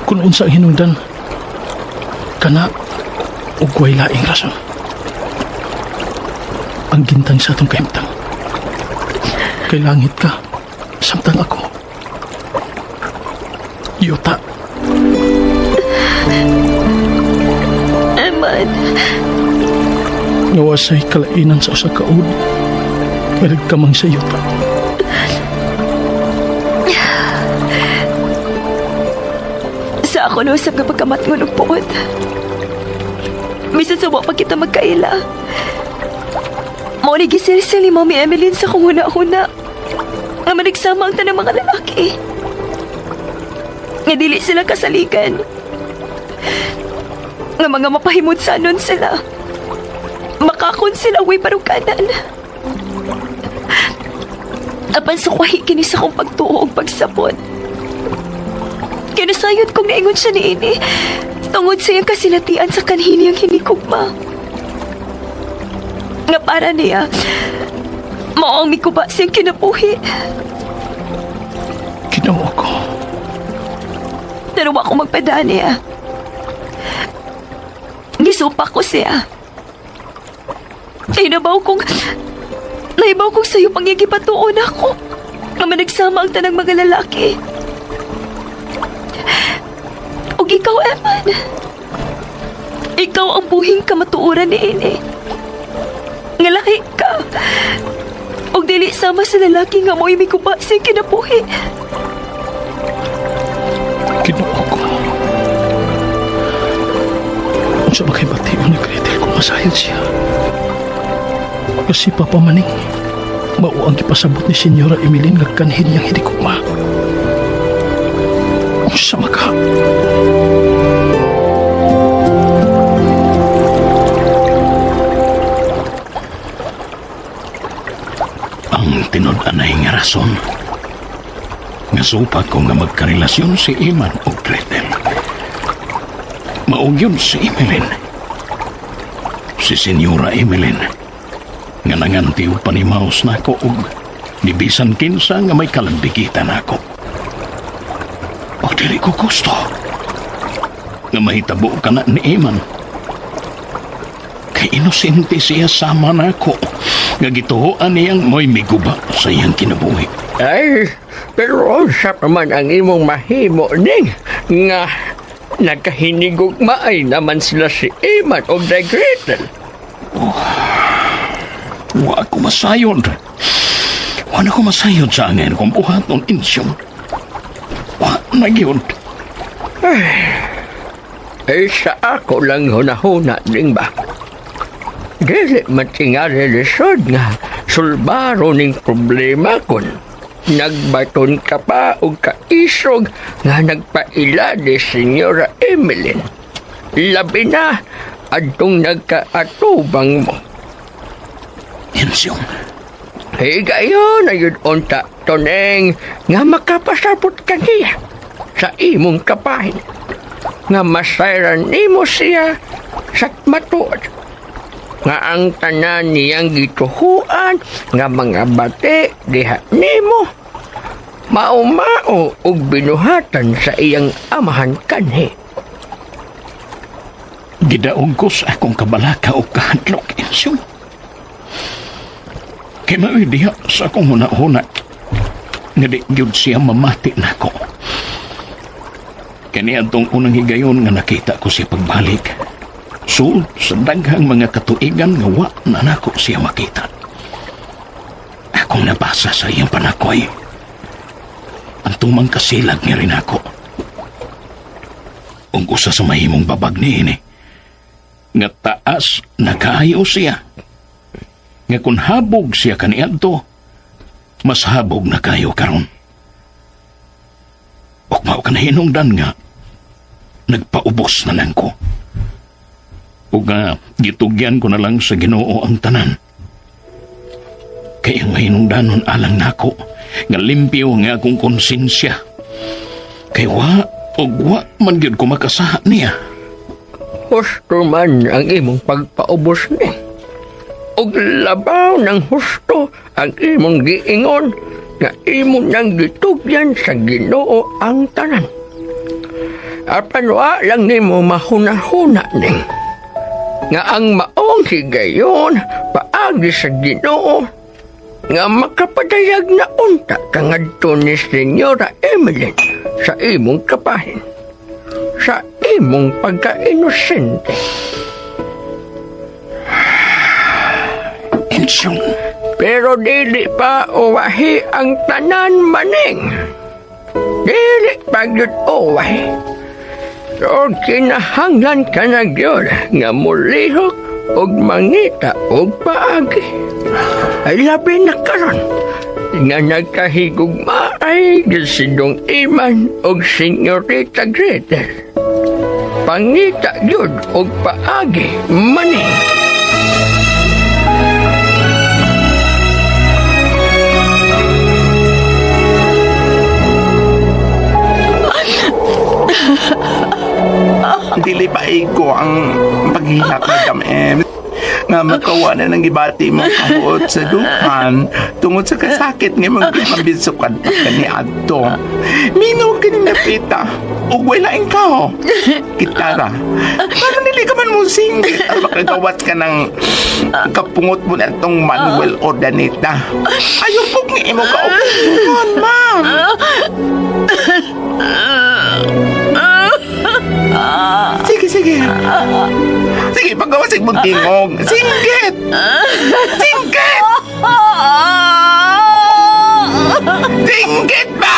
Kung unsa ang hinungdan, kana ugway laing rason. Ang gintang sa atong kahimtang. Kay langit ka, samtang ako. Yuta. Eman. Nawasay kalainan sa usa ka uli. Malagkamang sa yuta. Sa ako no, sa kapagkamat ng puot. Misan sa pa kita magkaila. Mao ni gisirsil ni Mami Emeline sa kung huna-huna. Nga managsama ang tanang mga lalaki. Nga dili sila kasaligan. Nga mga mapahimod sa anon sila. Makakon sila way parukanan. Apan sukwahi kini sa kong pagtuo o pagsabot. Kinasayod kong naingon siya ni ini. Tungod sa iyang kasinatian sa kanhini ang hinikugma. Nga para niya, maong mikuba siyang kinabuhi. Ginawa ko. Pero ako magpada niya. Gisupa ko siya. Naibaw kong sa'yo pangyagipatuon ako. Nga managsama ang tanang mga lalaki. O ikaw, Eman. Ikaw ang buhing kamatuoran ni ini. Nga lahi ka. O dili sama sa lalaki nga mo'y may kubasing kinabuhi. Ginawa ko. Kung sa makibatiwan ni Gretel kung masayod siya. Kasi Papa Maning, mao ang ipasabot ni Senyora Emeline nga kanhin niyang hindi kuma. Kung sa maka. Ang tinud-an rason nga supat ko nga magkarelasyon si Iman o Gretel. Maog yun si Emeline. Si Senyora Emeline nga nangantiw panimaos na ako og nibisan kinsa nga may kalambigitan ako. O dili ko gusto nga mahitabo ka na ni Iman. Kay inosente siya sama na ako nga gituhoan niyang mo'y miguba sa iyang kinabuhi. Ay, pero sa paman ang imong mahimo ning nga nagkahinigugmaay naman sila si Iman o the Gretel. Wa ako masayod. Wa na ko masayod sa angin kung buhat ng insyong. Wa na yun. Ay, sa ako lang hunahuna ding ba? Dili matingari lisod nga sulbaro ning problema kon. Nagbaton ka pa o kaisog nga nagpaila ni Senyora Emeline. Labi na adtong nagkaatubang mo. Insyong. Higayon na yun unta, Toneng, nga makapasabot ka niya sa imong kapahin. Nga masayran nimo siya sa matuod. Nga ang tanan niyang gituhuan nga mga bate diha nimo mao-mao ug binuhatan sa iyang amahan kanhi. Gidaog ko sa akong kabalaka o kahadlok, Insyong. Kaya maoy diha sa akong huna-huna nga di gyud siya mamati na ko. Kani atong unang higayon nga nakita ko siya pagbalik. Sul sa daghang mga katuigan nga wa na nako siya makita. Akong nabasa sa iyang panakoy. Ang tumang kasilag niya rin ako. Ug usa sa mahimong babag niini nga taas na kaayo siya. Nga kung habog siya kaniadto, mas habog na kayo karon. Ug mao ka na hinungdan nga nagpaubos na lang ko. Ug gitugyan ko na lang sa Ginoo ang tanan. Kaya mahinungdanon alang nako nga limpyo nga akong konsensya. Kay wa man gyud ko makasaha niya. Husto man ang imong pagpaubos ni. Og labaw ng husto ang imong giingon nga imong nang gitugyan sa Ginoo ang tanan. Apan wa lang nimo mahuna-huna ning nga ang maong higayon paagi sa Ginoo nga makapadayag na unta kangadto ni Senyora Emeline sa imong kapahin, sa imong pagka-inosente. Insyong. Pero dili pa uwahi ang tanan maning. Dili pa gyud uwahi. So kinahanglan ka na gyud nga mulihok og mangita og paagi. Ay labi na karon nga nagkahigugma ay gisidong Iman og Senyorita Gretel. Pangita gyud og paagi maning. Dili pa ko ang paghihap na Madam nga makawanan ng ibati mong kahot sa dukan tungod sa kasakit nga magbisukad pa kani adto. Mino kini napita ug wala ikaw. Kitara. Paano nili ka man mo singgit at makagawat ka ng kapungot mo na itong Manuel Ordaneta. Ayaw po ni imo ka-opinion, ma'am. Sige. Sige, pagkawasig mong tingog. Singgit! Singgit ba?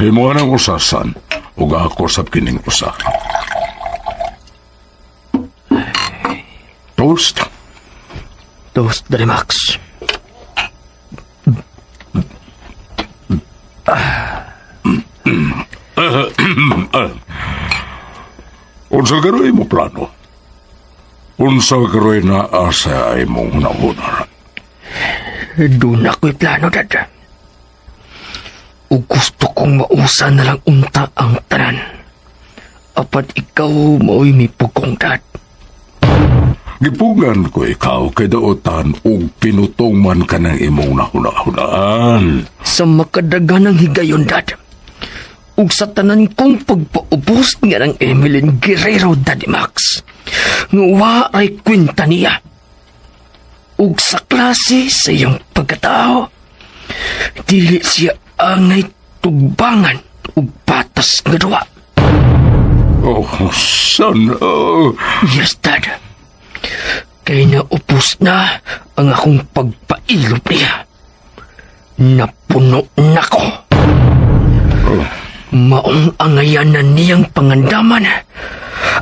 Himuha ng usasan ug ako sab kining usa. Toast? Toast, Daddy Max. Unsa karoy mo plano? Unsa karoy na asa ay mong nauna? Doon ako'y plano, Dad. O gusto kong mausan na lang unta ang tanan. Apat ikaw mo'y may pugong, Dad. Gipugan ko ikaw kay daotan ug pinutong man ka ng imong nahuna-hunaan. Sa makadagan ng higayon, Dad. Ug sa tanan kong pagpaubos nga ng Emeline Guerrero, Daddy Max. Nga ay kwenta niya. Ug sa klase sa iyang pagkatao, dili siya angay tugbangan ug patas nga duwa. Oh, son. Yes, Dad. Kaya naupos na ang akong pagpailog niya. Napuno na ko. Maong angayan na niyang pangandaman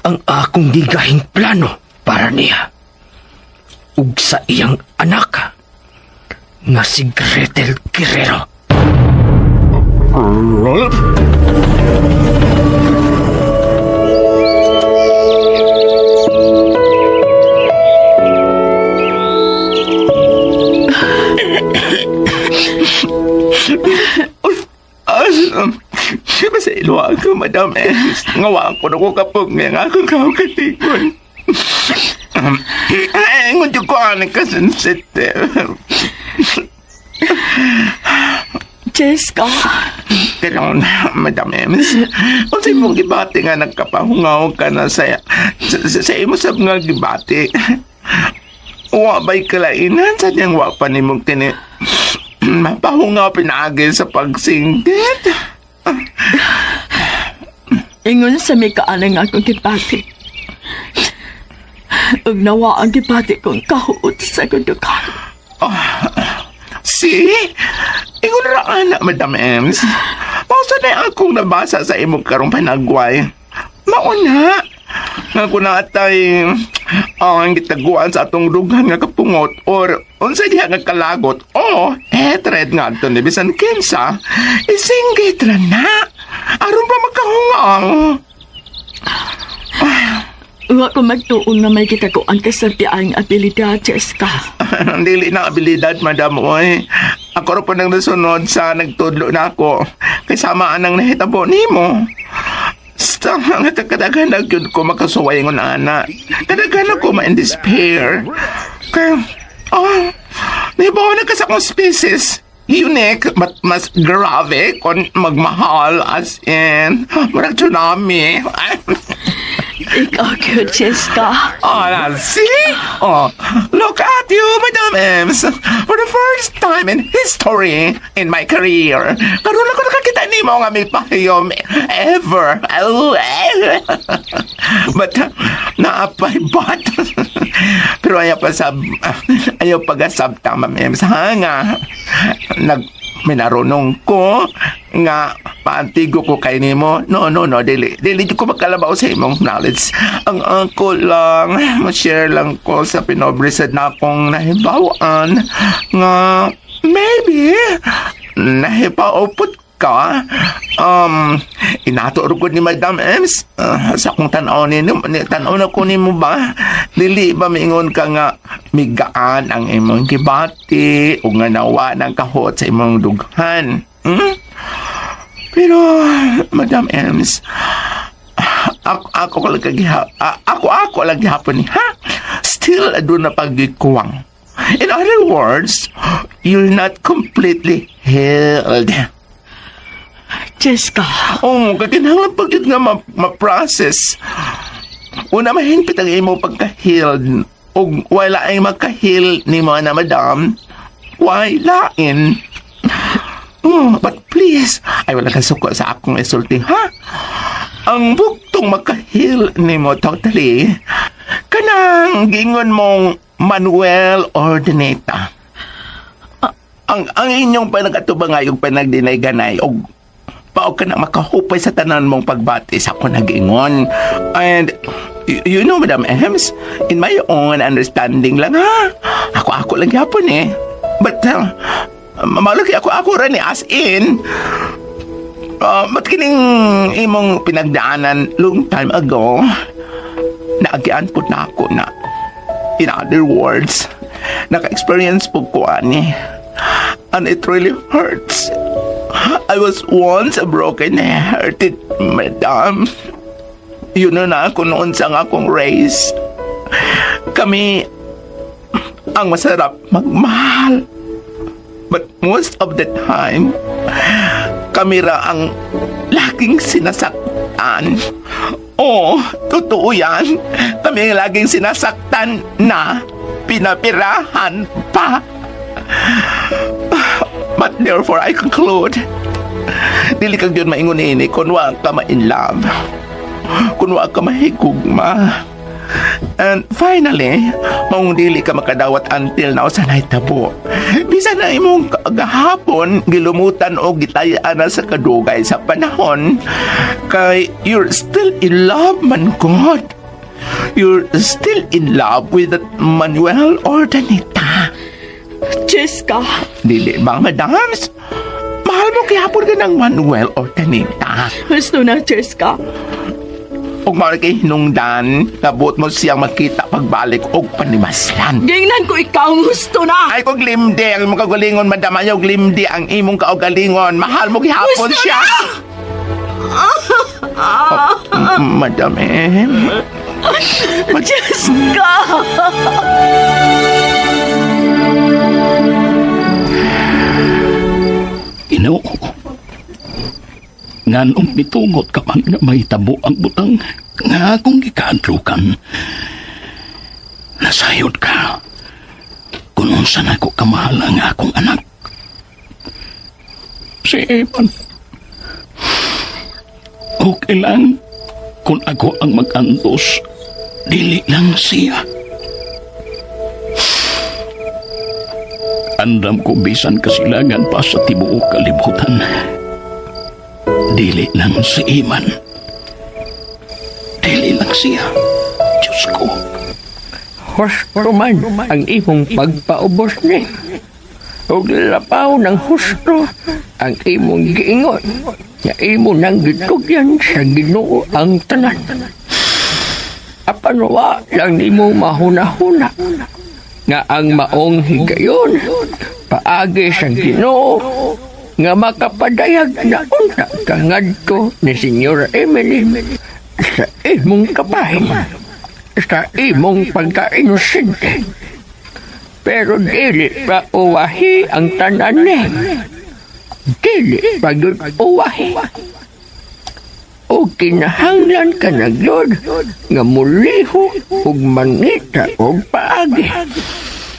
ang akong gigahing plano para niya. Ug sa iyang anak na si Gretel Guerrero. Siya ba sa ilo ako, Madam Ems? Ngawa ko na ko kapag nga akong kaukatikon. Ay, ngunti ko aning kasensitive. Jessica. Pero, Madam Ems, kung sa imong gibati nga nagkapahungaw ka na sa imo sab nga gibati, wa ba'y kalainan sa niyang wapan imong mapahungaw pinaagay sa pagsinggit. Ingon sa may kaanang akong gibati. Ug nawa ang gibati kong kahuot sa kundukan. See? Ingon ra ana, Madam Ems. Mausa na akong nabasa sa imong karong panagway. Mauna. Nga kung natay ang gitaguan sa atong dughan nga kapungot or unsa diha nga kalagot o hatred nga ato ni bisan kinsa isinggit ra na aron pa magkahungaw. Nga kung magtuon na may kitaguan ka sa tiyaing abilidad, Jessica. Dili na abilidad, Madam, oy. Ako rin po nang nasunod sa nagtudlo na ako kay samaan ang nahitabo nimo. Sa mga kadaghan na yun ko makasuway ngon ana. Kadaghan ako ma-in-despair. Kaya, nahibaw na ka sa akong species. Unique, but mas grave kung magmahal as in marag tsunami. Ikaw cute, Jessica. See? Look at you, Madam Ems. For the first time in history in my career, karoon ako nakakita ni mo nga may pahiyom ever. But, naapay but. Pero ayaw pag-asab tama, Ems. Nga, minarunong ko nga paantigo ko kay nimo. No, dili ko makalabaw sa imong knowledge. Ang ako lang ma-share lang ko sa pinobrisad na akong nahibawaan nga maybe nahipaupot ka. Inato ko ni Madam Ems sa akong tanaw na ko nimo ba dili ba mingon ka nga migaan ang imong gibati o nga nawa ng kahot sa imong dughan. Pero Madam Ems, ako lang gihapon ni still adun na pagikuwang. In other words, you're not completely healed. Jessica. Kakinahanglan pag yun nga ma-process. Una, mahingpit ang imo pagka-healed. O wala ay magka-heal ni mo na, Madam. Walain. But please, ay wala kang suko sa akong isulti, ha? Ang buktong magka-heal ni mo totally, kanang gingon mong Manuel Ordineta. Ang inyong panag-atubang yung panagdinay-ganay o paog ka na makahupay sa tanan mong pagbati sa ako nag-ingon. And You know, Madam Ems, in my own understanding lang ha. Ako lang yapon eh. But, malaki ako rin eh, as in, ba't kining imong pinagdaanan long time ago, naagian po na ako na, in other words, naka-experience po ko ani. And it really hurts. I was once a broken-hearted madam. Yun na ako noon sa akong race. Kami ang masarap magmahal. But most of the time, kami ra ang laging sinasaktan. Oo, totoo yan. Kami ang laging sinasaktan na pinapirahan pa. But therefore, I conclude, dili kang yun maingon ini kung wa ka ma-in love. Kung wa ka mahigugma. And finally, maong dili ka makadawat until now sa nahitabo. Bisa na imong kagahapon gilumutan o gitayaan na sa kadugay sa panahon. Kay you're still in love, man God. You're still in love with that Manuel Ordaneta. Jessica. Dili ba, madams? Mahal mo kihapon ka ng Manuel Ordaneta. Gusto na, Jessica. Og malaki hinungdan, nabot mo siyang makita pagbalik og panimaslan. Gingnan ko ikaw gusto na. Ay kog limdi ang imong kagalingon, madam. Ayaw limdi ang imong kaugalingon. Mahal mo gihapon gusto siya. Madam Jessica. Ginoo, nganong mitungot ka man nga may tabo ang butang nga akong gikadlukan. Nasayod ka kung unsan ako kamahal ang akong anak. Si Eman. Okay lang kung ako ang mag-antos, dili lang siya. Andam ko bisan kasilangan pa sa tibuok kalibutan. Dili lang si Iman. Dili lang siya. Diyos ko. Husto man ang imong pagpaubos ni. Huwag lapaw ng husto ang imong giingon. Na imo nang gitugyan sa Ginoo ang tanan. Apanwa lang nimo mahuna-huna nga ang maong higayon paagi sa Ginoo nga makapadayag na unta kangadto ni Senyora Emily sa imong kapahin, sa imong pagka-inosente. Pero dili pa uwahi ang tanan ni. Dili pa yun uwahi. O kinahanglan ka na yun nga muliho ug mangita ug paagi.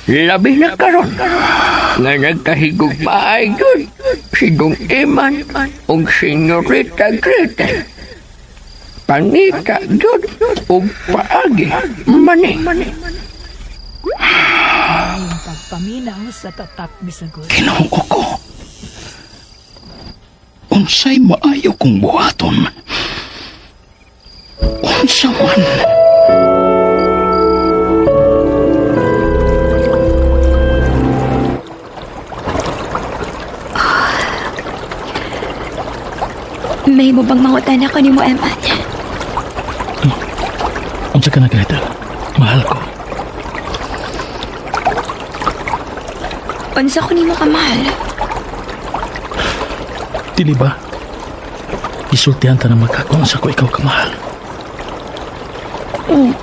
Labi na karon nga nagkahigugmaay yun si Dong Eman ug Senyorita Gretel. Pangita yun ug paagi mani. Pagpaminaw sa tatak bisagot. Ginoo ko. Unsay maayo kong buhaton. Unsa man. May mo bang mangutan ako ni mo, Eman? Unsa ka na, Gretel? Mahal ko. Unsa ko ni mo kamahal? Dili ba? Isultihan ta na magkakon sa ko ikaw kamahal.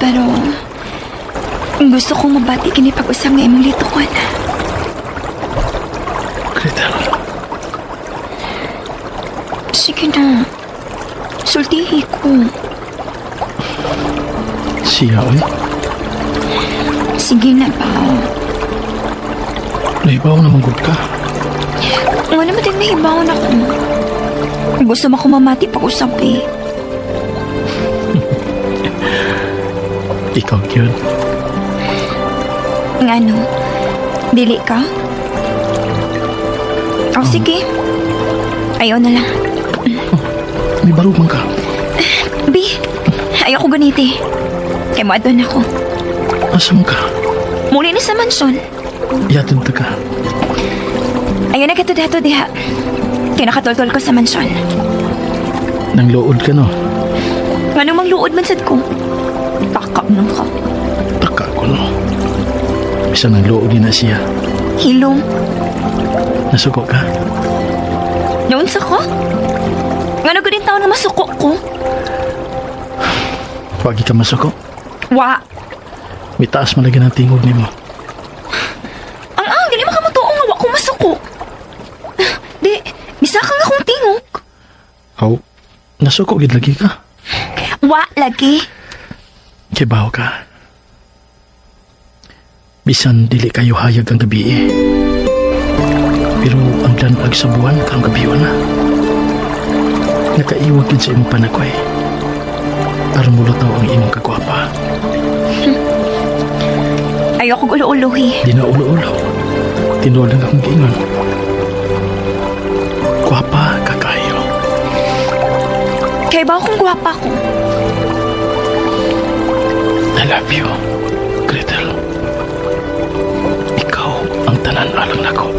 Pero gusto kong mabati kini pag-usap nga imong litukon. Gretel. Sige na. Sultihi ko. Siya, oy. Sige na, Pao. Naibaw naman good ka. Nga naman din naibaw na ko. Gusto mo ko mamati pag-usap eh. Ikaw yun. Nga no? Dili ka? O sige. Ayaw na lang. May barog man ka. Bi, ayaw ko ganiti. Kay mo adon ako. Asam ka? Muli na sa mansyon. Yatod ta ka. Ayun na katudato diha. Kaya nakatultol ko sa mansyon. Nang luod ka no? Anong mangluod man sad ko? Takap nung ka. Taka ko no. Bisa nang luod din na siya. Hilong. Nasuko ka? Naunsa ko? Ngano ko din tao na masuko ko? Wagi ka masuko? Wa. Mitaas man lagi ng tingog ni mo. Dili makamutuong nga wa ko masuko. Di, bisa kang akong tingog. Aw, nasuko gid lagi ka? Wa lagi. Kibaw ka. Bisan dili kayo hayag ang gabi eh. Pero ang lanag sa buwan karong gabi na. Nakaiwag yun sa imong panakoy. Para mulutaw ang imong kagwapa. Ayoko ulo-uluhi. Di na ulo-ulo. Tinuod lang akong giingon. Gwapa ka kayo. Kaya ba akong gwapa ko? I love you, Gretel. Ikaw ang tanan alang nako.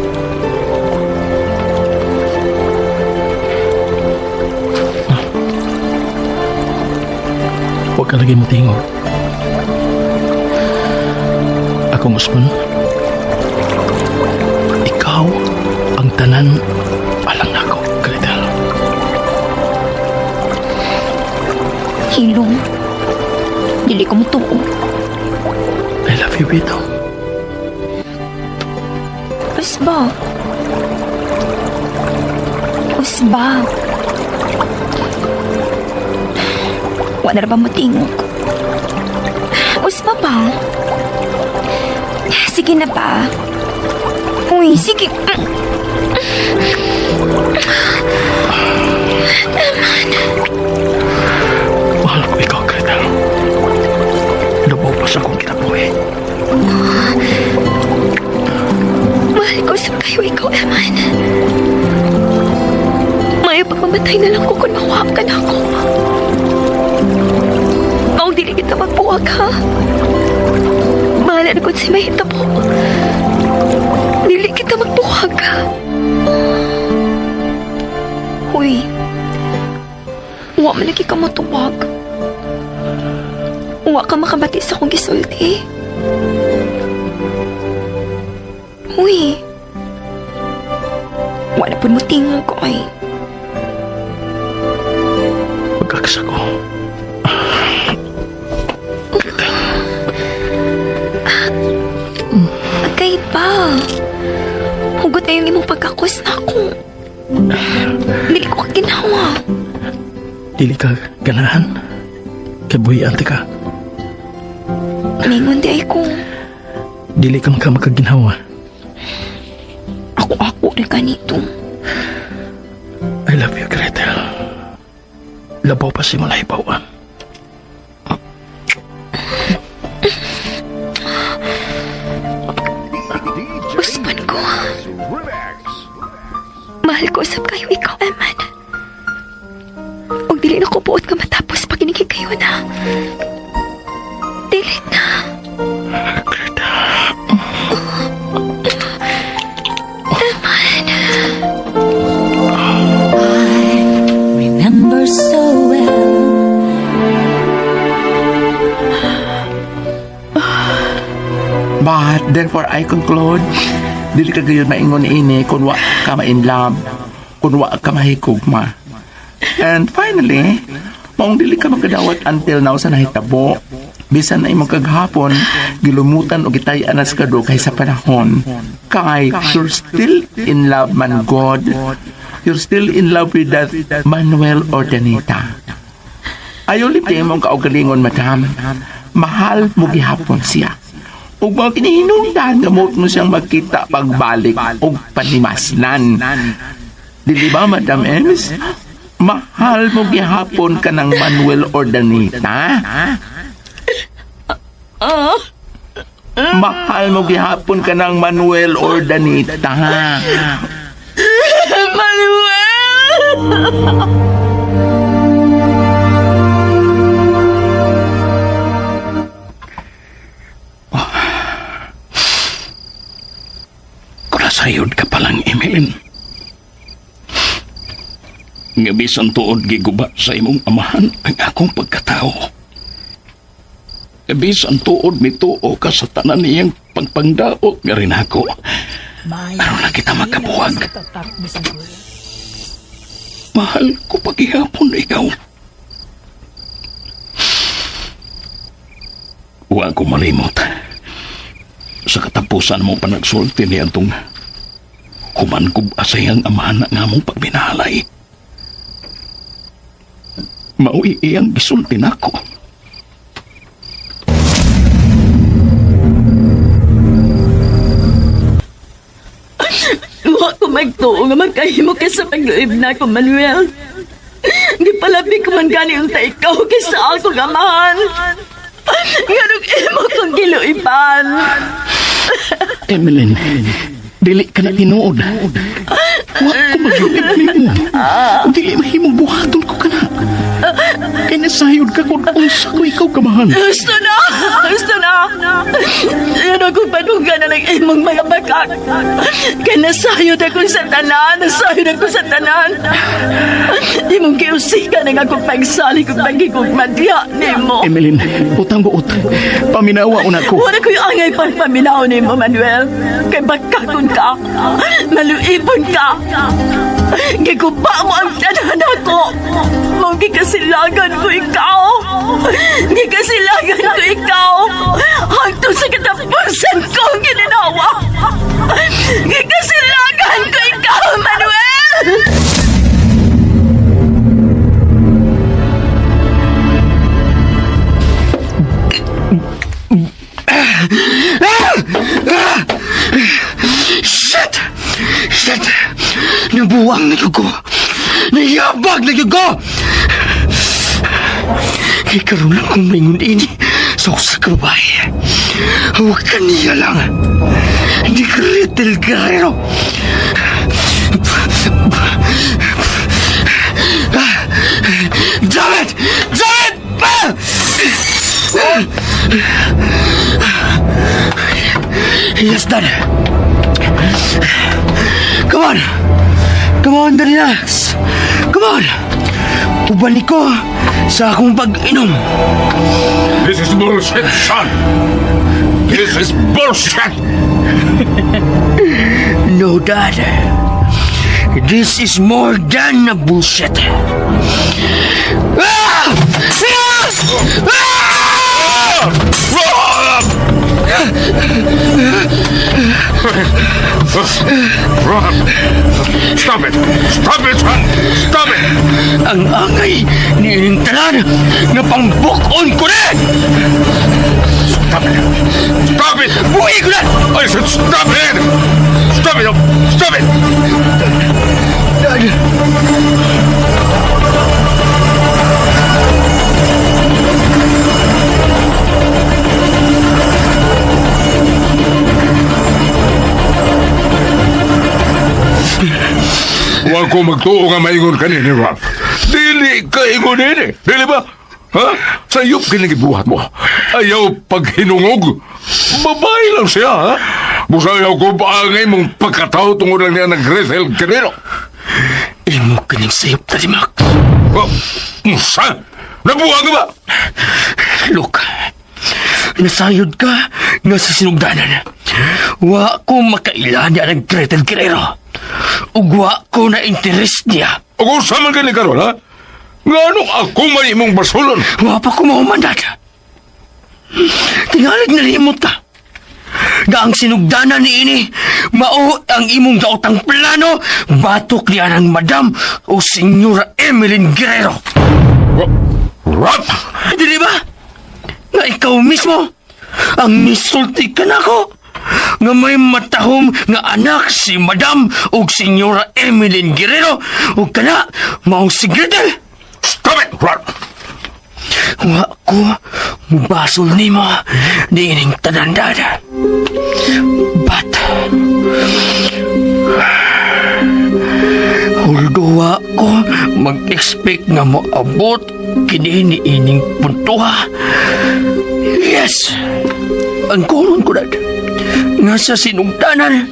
Huwag ka lagi mo tingog. Ako musman. Ikaw ang tanan alang nako, Gretel. Hilong. Dili ko mutuo. I love you, Vito. Usba. Usba. Wa na ba mo tingog? Usba pa. Sige na pa. Uy, sige. Naman. Mahal ko ikaw, Gretel. Lubaw pa sa akong kinabuhi. Mahal ko sa kayo ikaw, Eman. May pagmamatay na lang ko kung mawak ka na ako. Maong dili kita magbuwag, ha? Mahala na kung si Mahita po. Dili kita magbuwag, ha? Uy. Uwa man lagi ka matuwag. Uwa ka makabati sa akong gisulti. Uy. Wala po mo tingog ko ay. Pagkakas ako. Agay ba? Hugot na yung imong pagkakus na ako. Dili ko ka ginawa. Dili ka ganahan. Kabuhian ka. Mingon di ay ko. Dili ka makaginawa. Ako rin ka nito. I love you, Gretel. Labaw pa si Malaybawan. Uspan ko. Mahal ko usap kayo ikaw, Eman. Huwag dili na ko buot ka matapos pag inigig kayo na. Dili na. Eman. I remember so well. But therefore I conclude, dili ka gayon maingon ini kung wa ka ma-in love, kung wa ka mahikugma. And finally, maong dili ka magkadawat until now sa nahitabo. Bisan na imong kaghapon, gilumutan o gitayan na sa kado kay sa panahon. Kay, you're still in love, man God. You're still in love with that Manuel Ordaneta. Ayaw litin mong kaugalingon, madam. Mahal mo gihapon siya. Ug mga kinihinungdan, gamot mo siyang magkita pagbalik o panimasnan. Dili ba, Madam Ems? Mahal mo gihapon ka ng Manuel Ordaneta? Mahal mo gihapon ka ng Manuel Ordaneta? Manuel! Nasayod ka palang, Emeline. Nga bisan tuod giguba sa imong amahan ang akong pagkatao. Nga bisan tuod mituo ka sa tanan niyang pagpangdaot nga rin ako. Aron na kita makabuwag. Mahal ko paghihapon ikaw. Huwag ko malimot. Sa katapusan mo panagsulti niya itong kuman ko asayang amahan na nga mong pagbinahalay. Maui iyang gisulti na ako. Huwag ko magtuo nga magkahimo ka sa pagluib na ko, Manuel. Gipalabi ko man gani unta ikaw kaysa ako gamahan. Nga nung imo kong giluiban. Emeline, dili ka na tinuod. Huwag ko magluib mo. Dili mahimong buhaton ko ka na. Kaya nasayod ka kung unsa ko ikaw kamahan. Gusto na! Gusto na! Yan ako panuga na ng imong mga bakak. Kaya nasayod ako sa tanan. Nasayod ako sa tanan. Imong kiusika na nga kung pagsali kung pagigugmadya ni mo. Emeline, utang buot. Paminawa una ko. Wala ko yung angay pang paminaw ni mo, Manuel. Kaya bakakon ka. Maluibon ka. Giguba mo ang tanan ako. Mong gikasilagan ko ikaw. Gikasilagan ko ikaw. Hangtong sa katapusan ko ang ginanawa. Gikasilagan ko ikaw, Manuel! Shit! Shit! Nabuwang na ko. Nayabag na ko. Kaya karoon lang kong maingon ini sa usa ka babae. Huwag ka niya lang. Hindi ka Little Guerrero. Damn it! Damn it! Yes, Dad. Come on. Come on, relax. Come on. Ubalik ko sa akong pag-inom. This is bullshit, son. This is bullshit. No, Dad. This is more than a bullshit. Ah! Ah! Rob! Stop it! Stop it, son! Stop it! Ang angay ni ining tanan na pangbukon ko rin! Stop it! Stop it! Buhay ko na! I said stop it! Stop it! Stop it! Dad! Huwag ko magtuo nga maingon ka ni Ralph. Dili ka ingon din eh. Dili ba? Ha? Sayop kinigibuhat mo. Ayaw paghinungog. Babae lang siya, ha? Musayaw ko paangay mong pagkatao tungod lang niya ng Gretel Guerrero. Imo kinig sayop na limak. Oh, musa? Nabuwag ba? Look, nasayod ka nga sa sinugdanan. Wa ko makailan niya ng Gretel Guerrero. Ugwa ko na interes niya. Ako saman ka ni Karol, ha? Nga anong ako may imong basulon? Wa pa ko mahumandat. Tingalig na limot ka. Na ang sinugdanan ni ini, mao ang imong daotang plano, batok niya ng Madam o Senyora Emeline Guerrero. What? Di ba? Na ikaw mismo, ang misulti ka na ko. Nga may matahom nga anak si Madam o Senyora Emeline Guerrero o kana mao si Gretel. Stop it, Ralph! Wa ko mubasol ni mo di ining tanandada. But hulduwa ko mag-expect nga mo abot kini ni ining puntuha. Yes, ang kulon ko na nga sa sinugdanan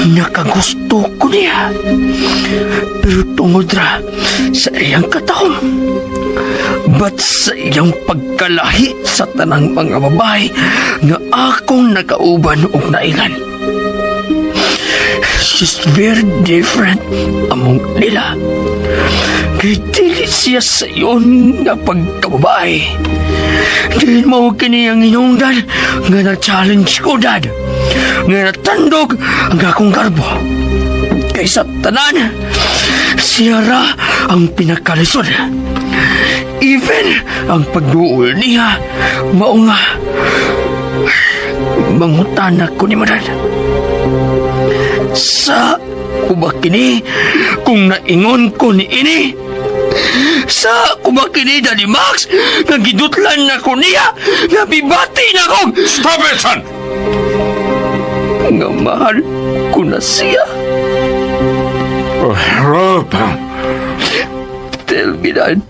Nakagusto ko niya. Pero tungod ra sa iyang katahom, ba't sa iyang pagkalahi sa tanang mga babae nga akong nakauban og nailan. She's very different among nila. Kaya dili siya sa iyon nga pagkababae. Dili mo kiniyang inungdan nga na-challenge ko, Dad. Nga natandog ang akong garbo. Kaysa tanan, siya ra ang pinakalisod. Even ang pagduol niya, mao nga mangutana ko ni Madad. Sa kubakini kung naingon ko ni ini, sa kubakini Daddy Max nga gidutlan na ko niya nga bibati na ko. Stop it, son! Nga mahal ko na siya. Rob, tell me, Dad,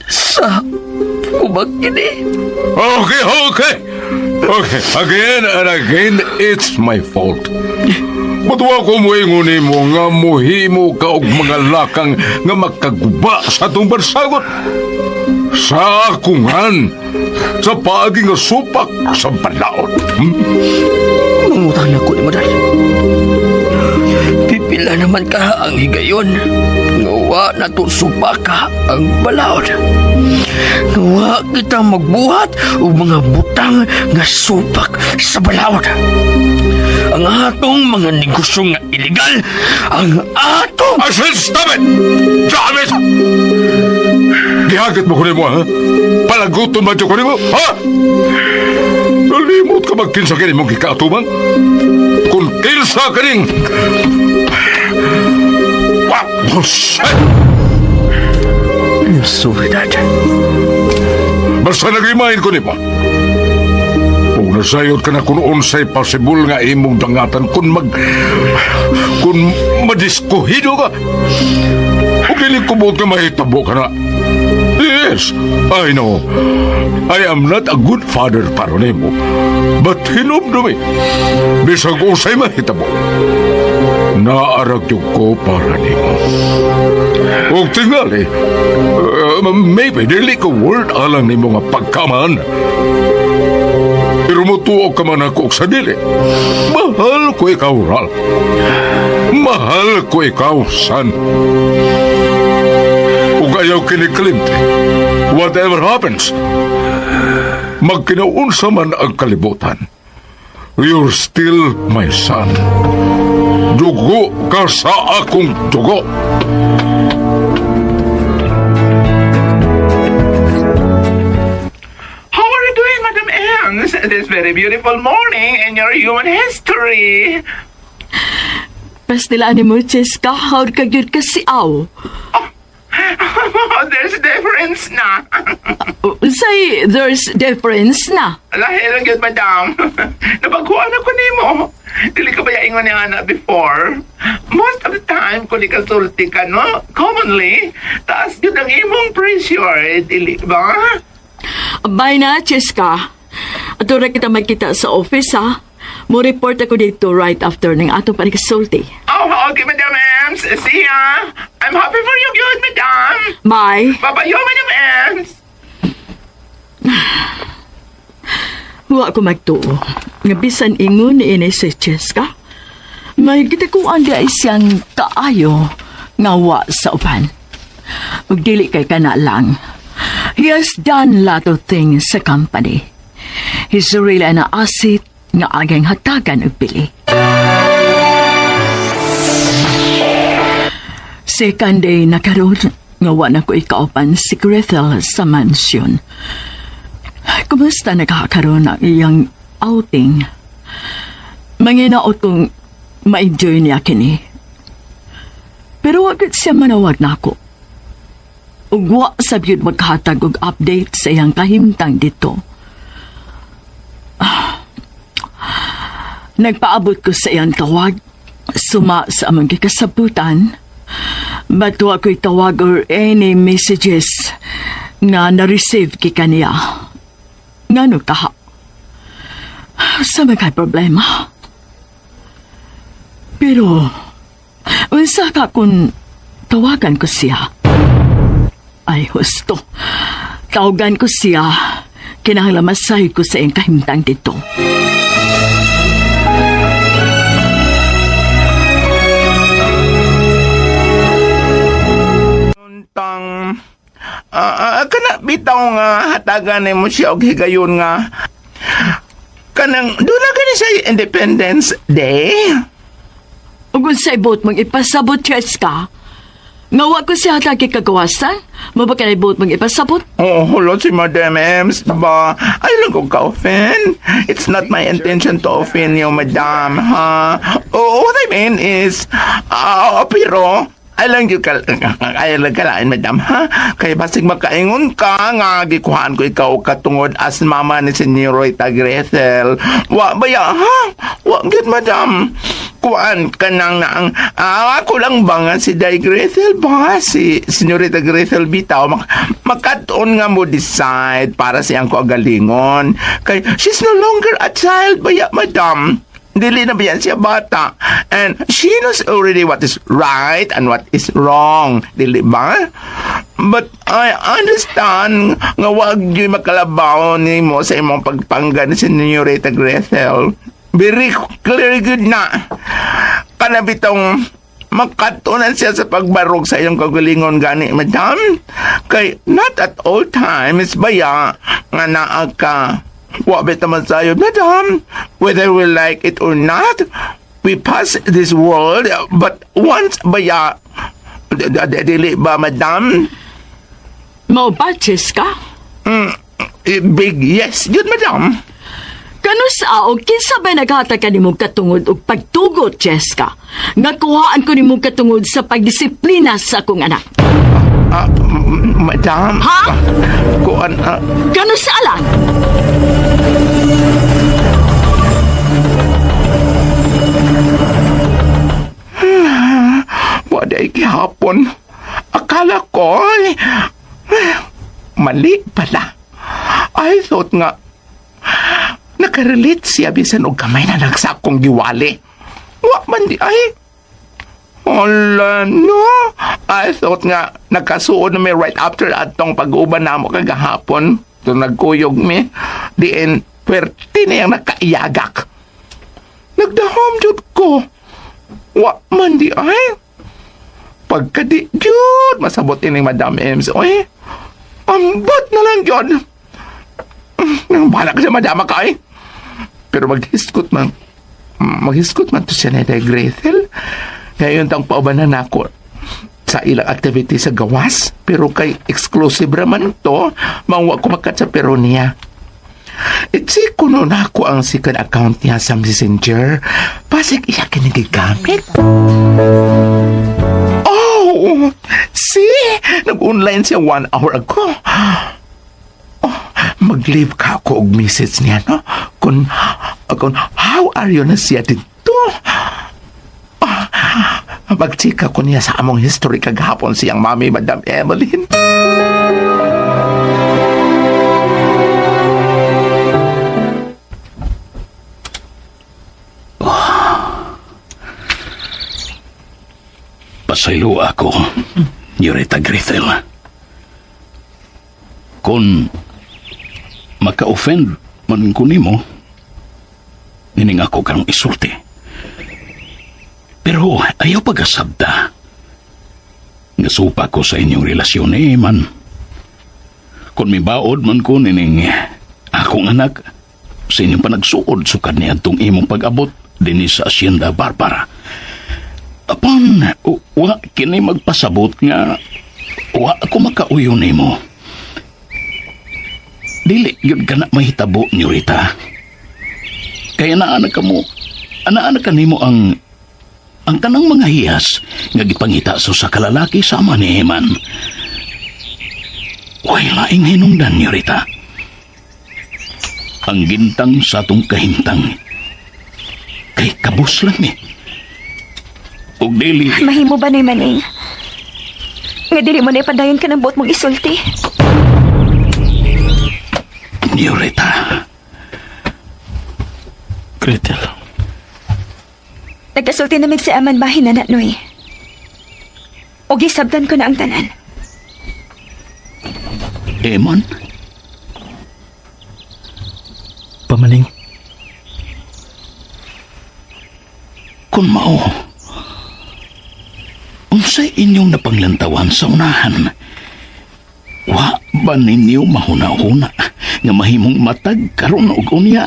sa kubakini. Okay. Again and again, it's my fault. Matuwa ko mo ingunin mo nga muhimo ka og mga lakang nga magkaguba sa atong barsagot. Sa akungan, sa paagi nga supak sa balaod. Mangutang ako ni Madal. Pipila naman ka ang higayon. Ngawa na to supaka ang balaod. Ngawa kita magbuhat o mga butang nga supak sa balaod. Ang atong mga negosyo nga illegal, ang atong... I said stop it! Damn it! Gihagit mo ko mo, ha? Palaguton ba ko mo, ha? Nalimot ka magkinsa ka mong kikatubang? Kung kinsa ka rin... What bullshit! I'm sorry, Dad. Basta nag-remind ko mo. Kung nasayod ka na kung unsay possible nga imong dangatan kung madiskuhido ka. Kung kilikubot ka mahitabo ka na. Yes, I know. I am not a good father para nimo. But hinumdumi. Bisag usay mahitabo. Naarag yung ko para nimo. Huwag tingali. Maybe dili ko word alang nimo nga pagkaman. Pero mutuog ka man ako sa dili. Mahal ko ikaw, Ral. Mahal ko ikaw, son. Kung ayaw kiniklimte, whatever happens, magkinaunsa man ang kalibutan, you're still my son. Dugo ka sa akong dugo. This very beautiful morning in your human history. Pastilaan mo, Cheska, hawad ka yun kasi aw. There's difference na. Say, there's difference na. Lahir lang yun, madam. Nabaguan ako ni mo. Dili ka ba yaingon ni Ana before? Most of the time, kung ikasulti ka, no? Commonly, taas yun ang imong pressure. Dili ba? Bye na, Cheska. Ato na kita magkita sa office, ha? Mo report ako dito right after ng atong panikasulti. Oh, okay, Madam Ems. See ya. I'm happy for you, good, Madam. Bye. Bye-bye, Madam Ems. Huwag ko magtuo. Nga bisan ingon ni Ines si Cheska. May kita ko ang di ay siyang kaayo nga wa sa upan. Ug dili kay kana lang. He has done lot of things sa company. He's really an asset nga agang hatagan og pili. Second day na karon nga wa na ko ikaupan si Grethel sa mansyon. Kumusta nakakaroon ang iyang outing? Manginaot kong ma-enjoy niya kini. Pero wag siya manawag na ako. Ugwa sa biyod maghatag og update sa iyang kahimtang dito. Nagpaabot ko sa iyang tawag, suma sa amang kikasabutan, but wa ko'y tawag or any messages nga na-receive kika niya. Nga no taha. Sa magkay problema. Pero, unsa ka kung tawagan ko siya? Ay, husto. Tawagan ko siya. Kinahanglan masayod ko sa iyong kahimtang dito. Kana bitaw nga hatagan ni mo siya og higayon nga kanang doon na gani sa Independence Day. Ug unsay boat mong ipasabot, Cheska? Ngawa ko siya hatagi kagawasan? Mabaka na boat mong ipasabot? Oh, hulot si Madam Ems, ba? Ay lang ko ka-offend. It's not my intention to offend you, Madam, ha? What I mean is, pero ay lang kalain, Madam, ha? Kaya basig makaingon ka nga gikuhaan ko ikaw katungod as mama ni Senyorita Gretel. Wa baya, ha? Wa gid, Madam. Kuhaan ka nang naang ako lang ba nga si Day Gretel ba? Si Senyorita Gretel bitaw makatoon nga mo decide para siyang ko agalingon. Kay she's no longer a child baya, Madam. Dili na ba yan siya bata? And she knows already what is right and what is wrong. Dili ba? But I understand nga wag yung makalabaw ni mo sa imong pagpangga ni Senyorita Gretel. Very clear good na. Kanabitong makatunan siya sa pagbarog sa iyong kagalingon gani, Madam. Kay not at all times baya nga naa ka. Wabit naman sa'yo, Madam. Whether we like it or not, we pass this world. But once baya, dili ba, Madam? Mau ba, Cheska? Big yes, yun, Madam. Kano sa o kinsa ba naghatag ka nimong katungod og pagtugot, Cheska? Nakuhaan ko nimong katungod sa pagdisiplina sa akong anak. Madam? Ha? Kuan, Kano sa alang? Waday gihapon. Akala ko, mali pala. I thought nga, nakarelate siya bisan og kamay na nagsakong giwali. Wa man di ay. Wala, no. I thought nga, nagkasuod na may right after atong pag-uban na mo kagahapon. Ito nagkuyog mi. Diin, pwerte na yung nakaiyagak. Nagdahom jud ko. Wa man di ay. Pagkadi jud, masabot ining Madam Ems. Oy, ambot na lang jud. Bahala ka siya, Madama ka ay. Pero maghiskot man to siya na Gretel. Ngayon tang paubanan ako sa ilang activity sa gawas. Pero kay exclusive raman to, mangwa ko makat sa pero niya. Itsi kuno na ako ang second account niya sa Messenger. Pasig iya kinigigamit. Oh, see? Nag-online siya 1 hour ago. Oh, mag-leave ka ako og message niya, no? Kung how are you na siya dito? Magchika ko niya sa among history kagahapon siyang mami, Madam Emeline. Pasaylo ako, Senyorita Gretel. Kung maka-offend man ko nimo, nining ako kang isulti. Pero ayaw pag-asabda. Nasupa ko sa inyong relasyon man. Kung may baod man ko nining akong anak, sa inyong panagsuod sukad niya itong imong pag-abot din sa Hacienda Barbara. Apan, wa kini magpasabot nga wa ako makauyo nimo. Dili yun ka na mahitabo, Senyorita. Kaya naanak ka nimo ang tanang mga hiyas nga gipangita sa kalalaki sama ni Eman. Way laing hinungdan, Senyorita. Ang gintang sa atong kahintang kay kabus lang og dili. Mahimo ba na maning? Nga dili mo na ipadayon ka ng buot mong isulti. Senyorita Gretel, Nagkasulti namig si Aman bahin na Noy. O gisabtan ko na ang tanan. Eman? Pamaning. Kung mao, unsay inyong napanglantawan sa unahan, wa ba ninyo mahuna-huna nga mahimong matag karon og unya?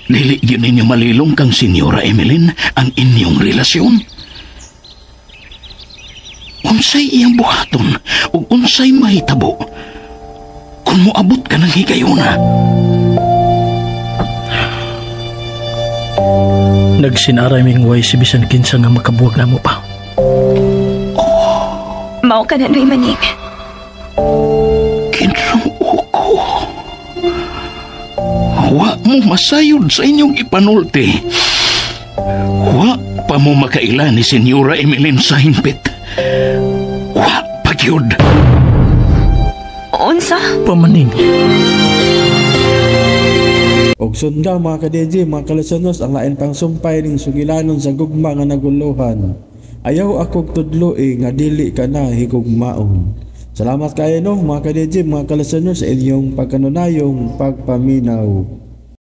Dili gyud ninyo malilong kang Senyora Emeline ang inyong relasyon? Unsay iyang buhaton ug unsay mahitabo kung moabot ka ng higayuna? Nagsinaray ming way si bisan kinsa nga makabuwag na mo pa. Mao ka na Noy Maning. Kinsuo ko. Wa mo masayod sa inyong ipanulti. Wa pa mo makaila ni Senyora Emeline sa himpit. Wa pa gyud. Unsa? Pamaning. Og sunda mga ka-DJ, mga kalasanos, ang lain pang sumpay ning sugilanon sa gugma nga naguluhan. Ayaw akog tudloi nga dili ka na higugmaon. Salamat kayo no mga ka-DJ, mga kalasanos, sa inyong pagkanunayong pagpaminaw.